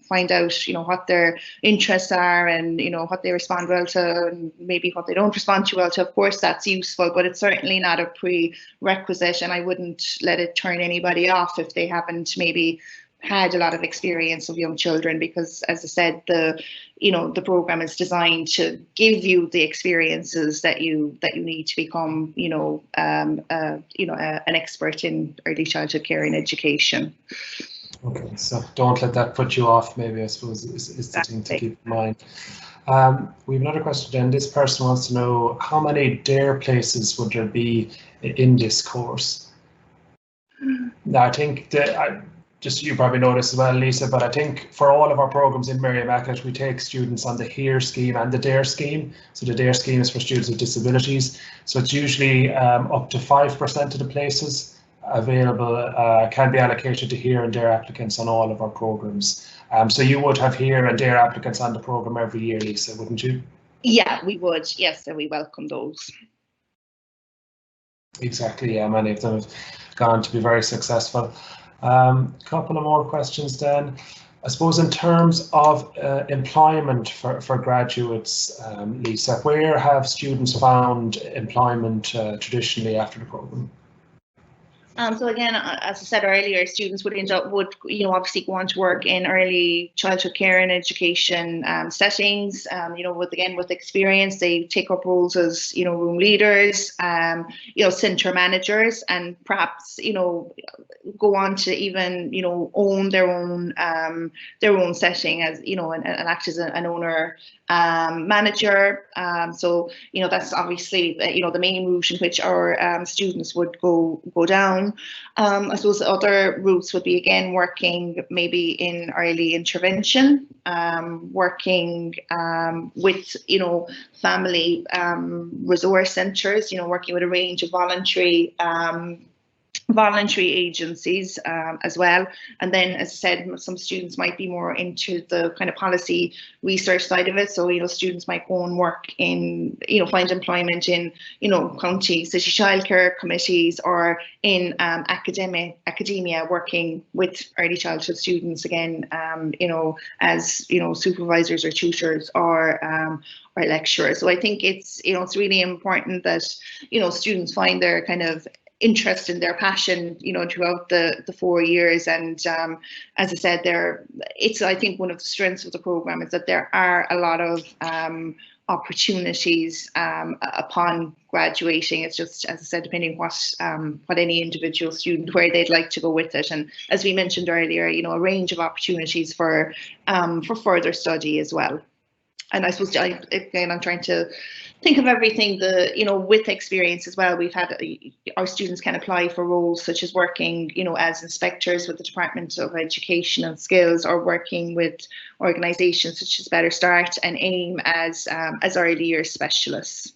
find out what their interests are and what they respond well to and maybe what they don't respond too well to. Of course, that's useful, but it's certainly not a prerequisite, and I wouldn't let it turn anybody off if they haven't maybe had a lot of experience of young children, because as I said, the program is designed to give you the experiences that you need to become an expert in early childhood care and education. Okay, so don't let that put you off, maybe, I suppose, is the thing to keep in mind. We have another question then. This person wants to know, how many DARE places would there be in this course? Now, I think that just you probably know this as well, Lisa, but I think for all of our programs in Mary Immaculate, we take students on the HERE scheme and the DARE scheme. So the DARE scheme is for students with disabilities. So it's usually up to 5% of the places available can be allocated to HERE and DARE applicants on all of our programs. So you would have HERE and DARE applicants on the program every year, Lisa, wouldn't you? Yeah, we would. Yes, and we welcome those. Exactly, yeah, many of them have gone to be very successful. Couple of more questions then. I suppose in terms of employment for graduates, Lisa, where have students found employment traditionally after the program? So again, as I said earlier, students would obviously go on to work in early childhood care and education settings. With experience, they take up roles as room leaders, centre managers, and perhaps go on to even own their own setting as and act as an owner manager. So that's obviously the main route in which our students would go down. down. I suppose other routes would be, again, working maybe in early intervention, working with, family resource centres, working with a range of voluntary agencies as well. And then, as I said, some students might be more into the kind of policy research side of it. So, students might go and work in, find employment in, county, city childcare committees, or in academia, working with early childhood students again, as, supervisors or tutors or lecturers. So I think it's, it's really important that, students find their kind of interest in their passion, throughout the 4 years. And as I said, I think one of the strengths of the program is that there are a lot of opportunities upon graduating. It's just, as I said, depending what any individual student, where they'd like to go with it. And as we mentioned earlier, a range of opportunities for further study as well. And I suppose, again, I'm trying to think of everything, with experience as well. We've had, our students can apply for roles such as working, as inspectors with the Department of Education and Skills, or working with organisations such as Better Start and AIM as early years specialists.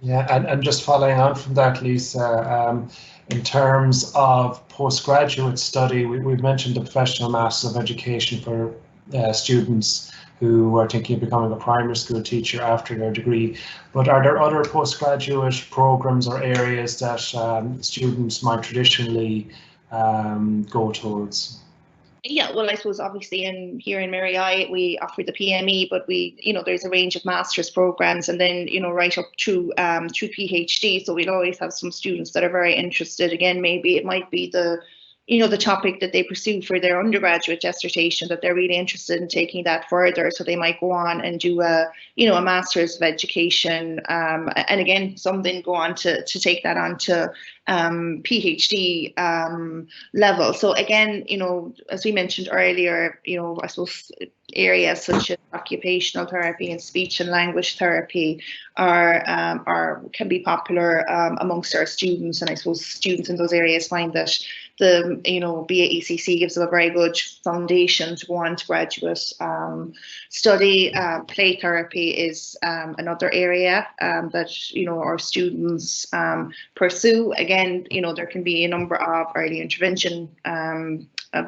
Yeah, and just following on from that, Lisa, in terms of postgraduate study, we've mentioned the Professional Masters of Education for students who are thinking of becoming a primary school teacher after their degree. But are there other postgraduate programs or areas that students might traditionally go towards? Yeah, well, I suppose obviously here in Mary I, we offer the PME, but there's a range of master's programs, and then, right up through PhD. So we'll always have some students that are very interested. Again, maybe it might be the topic that they pursue for their undergraduate dissertation, that they're really interested in taking that further. So they might go on and do a Master's of Education. And again, some then go on to take that on to PhD level. So again, as we mentioned earlier, I suppose areas such as occupational therapy and speech and language therapy can be popular amongst our students. And I suppose students in those areas find that the BAECC gives them a very good foundation to go on to graduate study. Play therapy is another area that our students pursue. Again, there can be a number of early intervention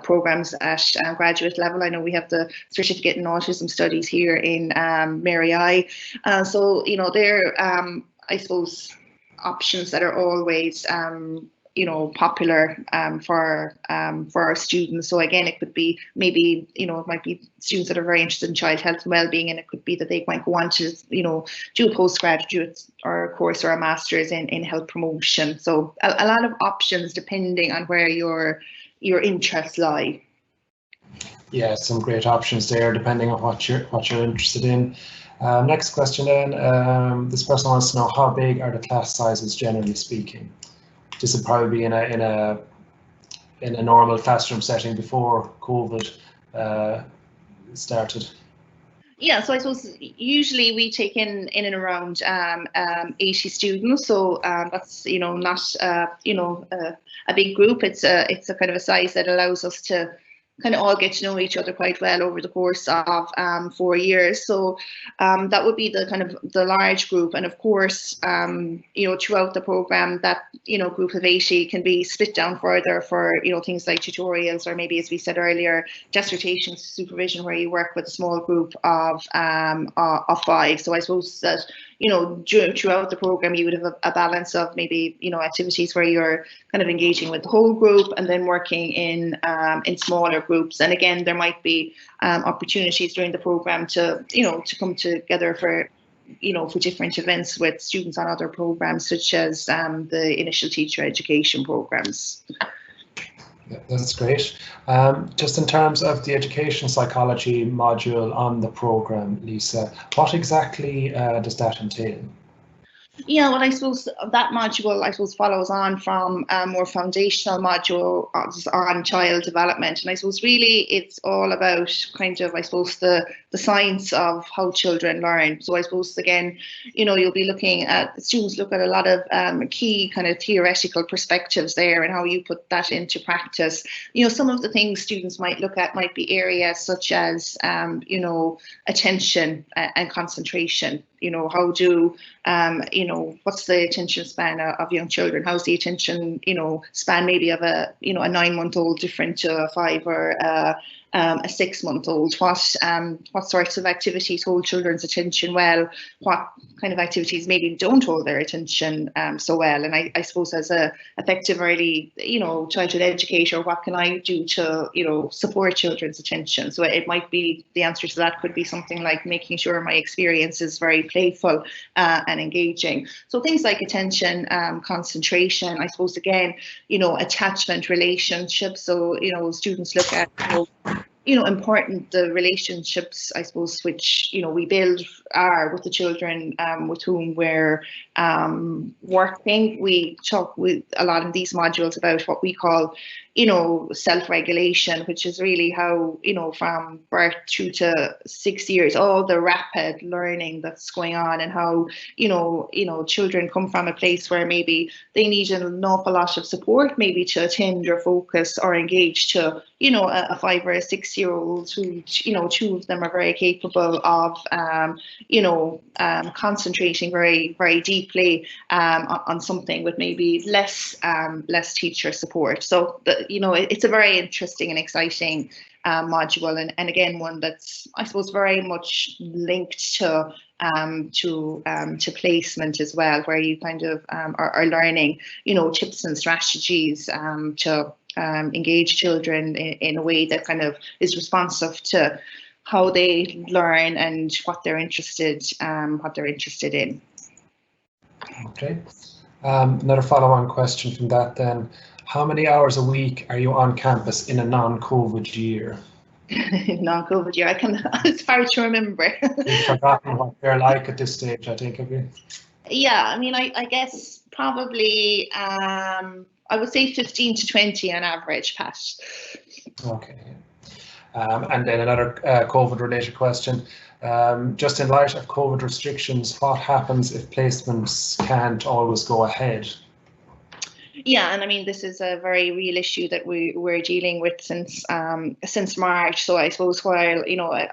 programs at graduate level. I know we have the certificate in autism studies here in Mary I. So they're I suppose options that are always popular for our students. So again, it could be maybe it might be students that are very interested in child health and well-being, and it could be that they might go on to do a postgraduate or a course or a master's in health promotion. So a lot of options depending on where your interests lie. Yeah, some great options there depending on what you're interested in. Next question then. This person wants to know, how big are the class sizes generally speaking? This would probably be in a normal classroom setting before COVID started. Yeah, so I suppose usually we take in and around 80 students, so that's not a big group. It's a kind of a size that allows us to kind of all get to know each other quite well over the course of 4 years. So that would be the kind of the large group. And of course, throughout the program, that group of 80 can be split down further for things like tutorials, or maybe, as we said earlier, dissertation supervision, where you work with a small group of 5. So I suppose that throughout the program, you would have a balance of maybe activities where you're kind of engaging with the whole group, and then working in smaller groups. And again, there might be opportunities during the program to come together for different events with students on other programs, such as the initial teacher education programs. Yeah, that's great. Just in terms of the education psychology module on the program, Lisa, what exactly does that entail? Yeah, well, I suppose that module, follows on from a more foundational module on child development. And I suppose really it's all about kind of, the science of how children learn. So I suppose, again, you'll be looking at, students look at a lot of key kind of theoretical perspectives there and how you put that into practice. Some of the things students might look at might be areas such as, attention and concentration. How do, what's the attention span of young children? How's the attention, span maybe of a 9-month-old different to a 5 or a 6-month-old? What sorts of activities hold children's attention well? What kind of activities maybe don't hold their attention so well? And I suppose as a effective early, childhood educator, what can I do to, support children's attention? So it might be, the answer to that could be something like making sure my experience is very playful and engaging. So things like attention, concentration, I suppose, again, attachment, relationships. So, students look at, important the relationships, I suppose, which, we build are with the children with whom we're working. We talk with a lot in these modules about what we call, self-regulation, which is really how, from birth through to 6 years, all the rapid learning that's going on, and how, children come from a place where maybe they need an awful lot of support, maybe to attend or focus or engage, to, a 5 or a 6-year-old who, two of them are very capable of, concentrating very, very deeply on something with maybe less teacher support. So it's a very interesting and exciting module, and again, one that's, I suppose, very much linked to placement as well, where you kind of are learning, tips and strategies to engage children in a way that kind of is responsive to how they learn and what they're interested in. Okay. Another follow-on question from that then. How many hours a week are you on campus in a non-COVID year? Non-COVID year, it's hard to remember. You've forgotten what they're like at this stage, I think, have you? Yeah, I mean, I guess probably, I would say 15 to 20 on average, Pat. Okay. And then another COVID-related question. Just in light of COVID restrictions, what happens if placements can't always go ahead? Yeah, and I mean, this is a very real issue that we're dealing with since March. So I suppose, while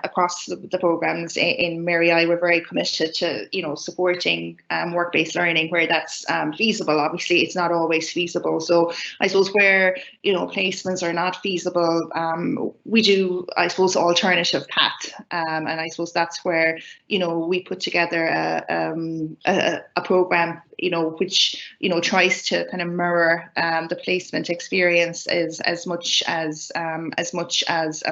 across the programs in Mary I, we're very committed to supporting work-based learning where that's feasible. Obviously, it's not always feasible. So I suppose where placements are not feasible, we do, I suppose, alternative path, and I suppose that's where we put together a program which tries to kind of mirror the placement experience as much as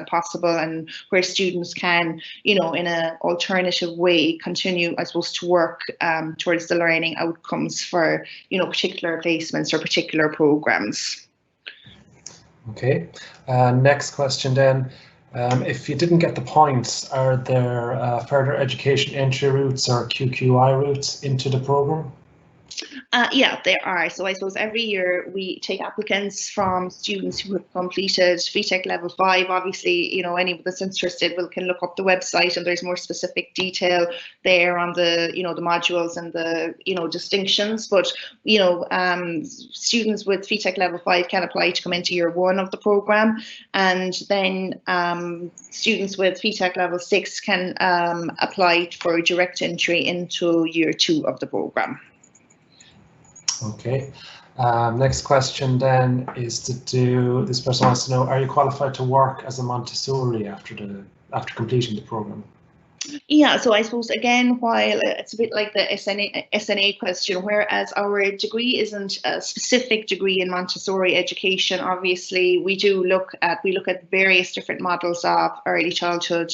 possible, and where students can in an alternative way continue, I suppose, to work towards the learning outcomes for particular placements or particular programs. Okay, next question then. If you didn't get the points, are there further education entry routes or QQI routes into the program? Yeah, there are. So I suppose every year we take applicants from students who have completed VTech level 5. Obviously, anyone that's interested can look up the website, and there's more specific detail there on the the modules and the distinctions. But students with VTech level 5 can apply to come into year 1 of the program, and then students with VTech level 6 can apply for direct entry into year 2 of the program. Okay. Next question then is this person wants to know, are you qualified to work as a Montessori after completing the program? Yeah, so I suppose, again, while it's a bit like the SNA question, whereas our degree isn't a specific degree in Montessori education, obviously we look at various different models of early childhood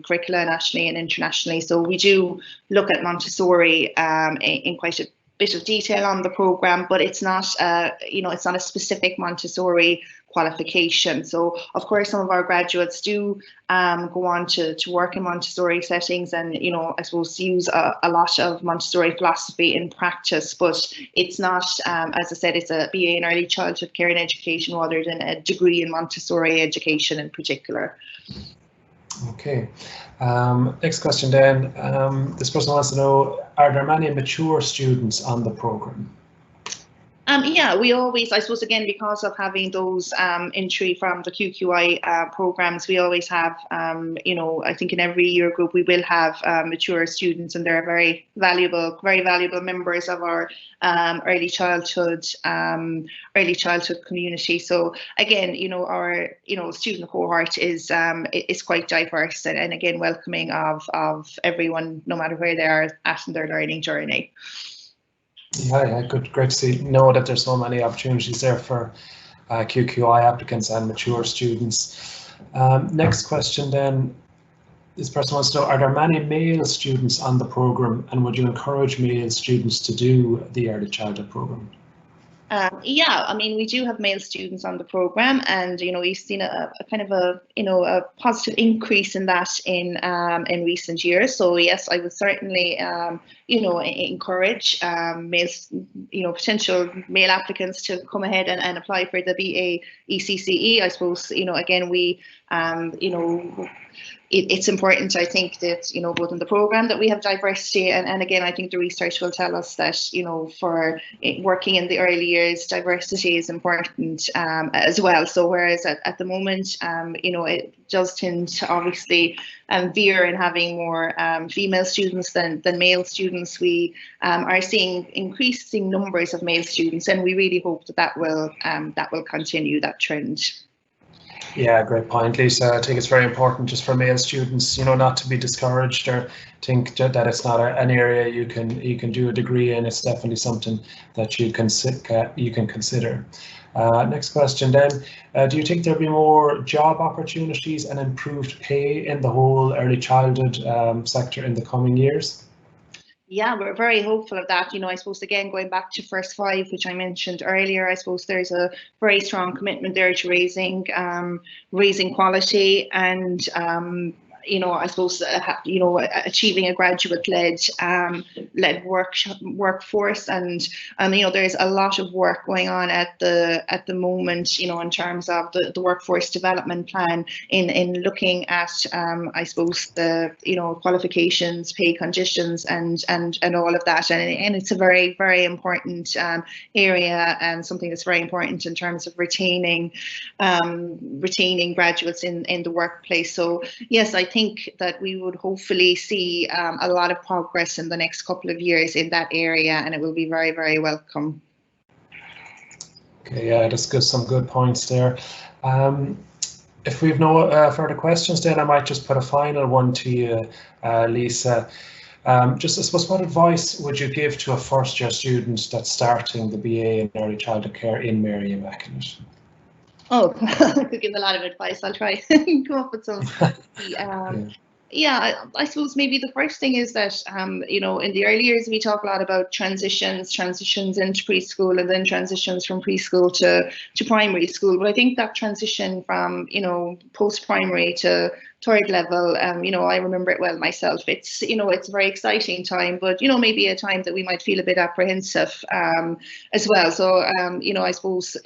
curricula nationally and internationally. So we do look at Montessori in quite a bit of detail on the program, but it's not it's not a specific Montessori qualification. So of course some of our graduates do go on to work in Montessori settings, and I suppose use a lot of Montessori philosophy in practice, but it's not, as I said, it's a BA in early childhood care and education rather than a degree in Montessori education in particular. Okay, next question then. This person wants to know, are there many mature students on the program? Yeah, we always, I suppose, again, because of having those entry from the QQI programs, we always have, I think in every year group we will have mature students, and they're very valuable members of our early childhood community. So again, our student cohort is quite diverse, and again welcoming of everyone, no matter where they are at in their learning journey. Yeah, great to know that there's so many opportunities there for QQI applicants and mature students. Next question then, this person wants to know, are there many male students on the program, and would you encourage male students to do the early childhood program? Yeah, I mean, we do have male students on the program, and we've seen a kind of a positive increase in that in recent years. So yes, I would certainly encourage males, potential male applicants to come ahead and apply for the BA ECCE. I suppose again we it's important, I think, that both in the program that we have diversity, and again I think the research will tell us that for working in the early years, diversity is important as well. So whereas at the moment it does tend to obviously veer in having more female students than male students, we are seeing increasing numbers of male students, and we really hope that will continue that trend. Yeah, great point, Lisa. I think it's very important just for male students, not to be discouraged or think that it's not an area you can do a degree in. It's definitely something that you can consider. Next question then, do you think there'll be more job opportunities and improved pay in the whole early childhood sector in the coming years? Yeah, we're very hopeful of that. I suppose, again, going back to First Five, which I mentioned earlier, I suppose there's a very strong commitment there to raising quality, and I suppose achieving a graduate-led workforce, and there's a lot of work going on at the moment, in terms of the workforce development plan, in looking at I suppose the qualifications, pay conditions, and all of that, and it's a very, very important area, and something that's very important in terms of retaining graduates in the workplace. So yes, I think that we would hopefully see a lot of progress in the next couple of years in that area, and it will be very, very welcome. Okay, yeah, that's good. Some good points there. If we've no further questions, then I might just put a final one to you, Lisa. Just, I suppose, what advice would you give to a first-year student that's starting the BA in early childhood care in Mary Immaculate? Oh, I could give a lot of advice. I'll try and come up with some. Yeah, I suppose maybe the first thing is that, in the early years, we talk a lot about transitions into preschool, and then transitions from preschool to primary school. But I think that transition from, post-primary to third level, I remember it well myself. It's, it's a very exciting time, but, maybe a time that we might feel a bit apprehensive as well. So, I suppose,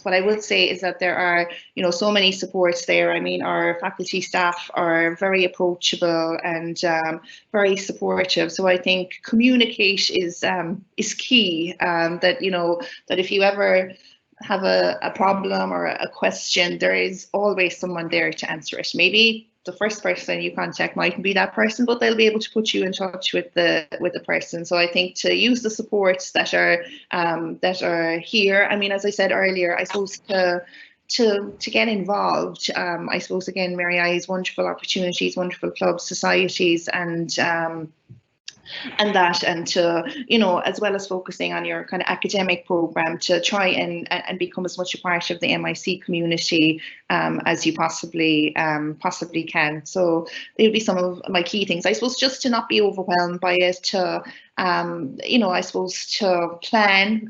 what I would say is that there are, so many supports there. I mean, our faculty staff are very approachable and very supportive. So I think communicate is key. That if you ever have a problem or a question, there is always someone there to answer it. Maybe the first person you contact mightn't be that person, but they'll be able to put you in touch with the person. So I think to use the supports that are here. I mean, as I said earlier, I suppose to get involved. I suppose, again, Mary I has wonderful opportunities, wonderful clubs, societies, and and to, you know, as well as focusing on your kind of academic program, to try and become as much a part of the MIC community as you possibly can. So it'll be some of my key things, I suppose, just to not be overwhelmed by it, to you know, I suppose to plan.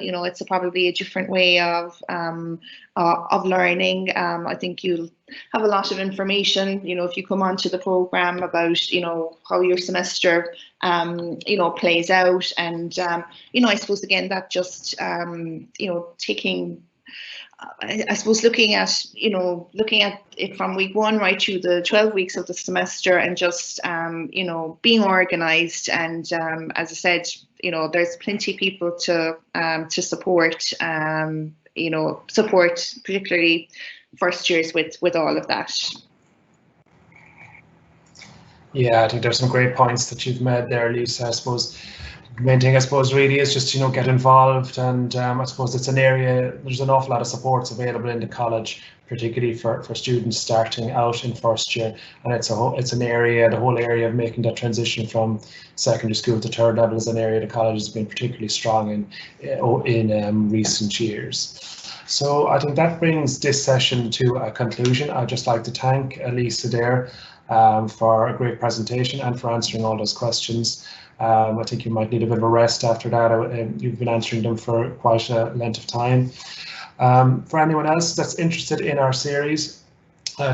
You know, it's probably a different way of learning. I think you'll have a lot of information, you know, if you come onto the program about, you know, how your semester, you know, plays out. And, you know, I suppose, again, that just, you know, taking, I suppose, looking at it from week 1 right through the 12 weeks of the semester, and just, you know, being organised. And as I said, you know, there's plenty of people to support, you know, support particularly first years with all of that. Yeah, I think there's some great points that you've made there, Lisa. I suppose the main thing, I suppose, really is just, you know, get involved. And I suppose it's an area, there's an awful lot of supports available in the college, particularly for students starting out in first year. And it's an area, the whole area of making that transition from secondary school to third level is an area the college has been particularly strong in recent years. So I think that brings this session to a conclusion. I'd just like to thank Lisa there for a great presentation and for answering all those questions. I think you might need a bit of a rest after that. You've been answering them for quite a length of time. For anyone else that's interested in our series,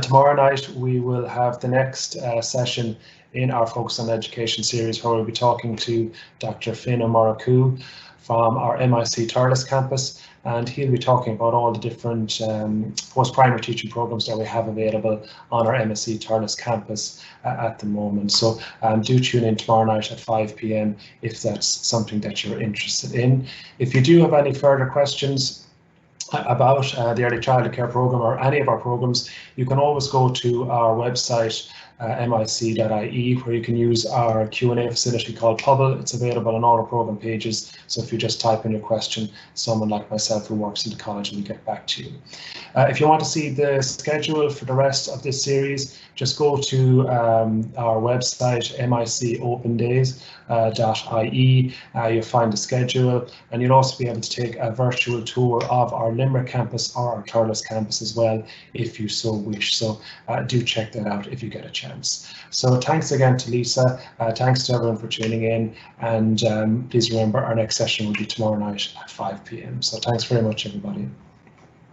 tomorrow night we will have the next session in our Focus on Education series, where we'll be talking to Dr. Finn O'Moraku from our MIC Thurles campus, and he'll be talking about all the different post-primary teaching programs that we have available on our MSc Thurles campus at the moment. So do tune in tomorrow night at 5 p.m. if that's something that you're interested in. If you do have any further questions about the early childhood care program or any of our programs, you can always go to our website, mic.ie, where you can use our Q&A facility called Hubble. It's available on all our program pages. So if you just type in your question, someone like myself who works in the college will get back to you. If you want to see the schedule for the rest of this series, just go to our website, micopendays.ie. You'll find the schedule, and you'll also be able to take a virtual tour of our Limerick campus or our Thurles campus as well, if you so wish. So do check that out if you get a chance. So thanks again to Lisa, thanks to everyone for tuning in, and please remember our next session will be tomorrow night at 5 p.m. So thanks very much, everybody.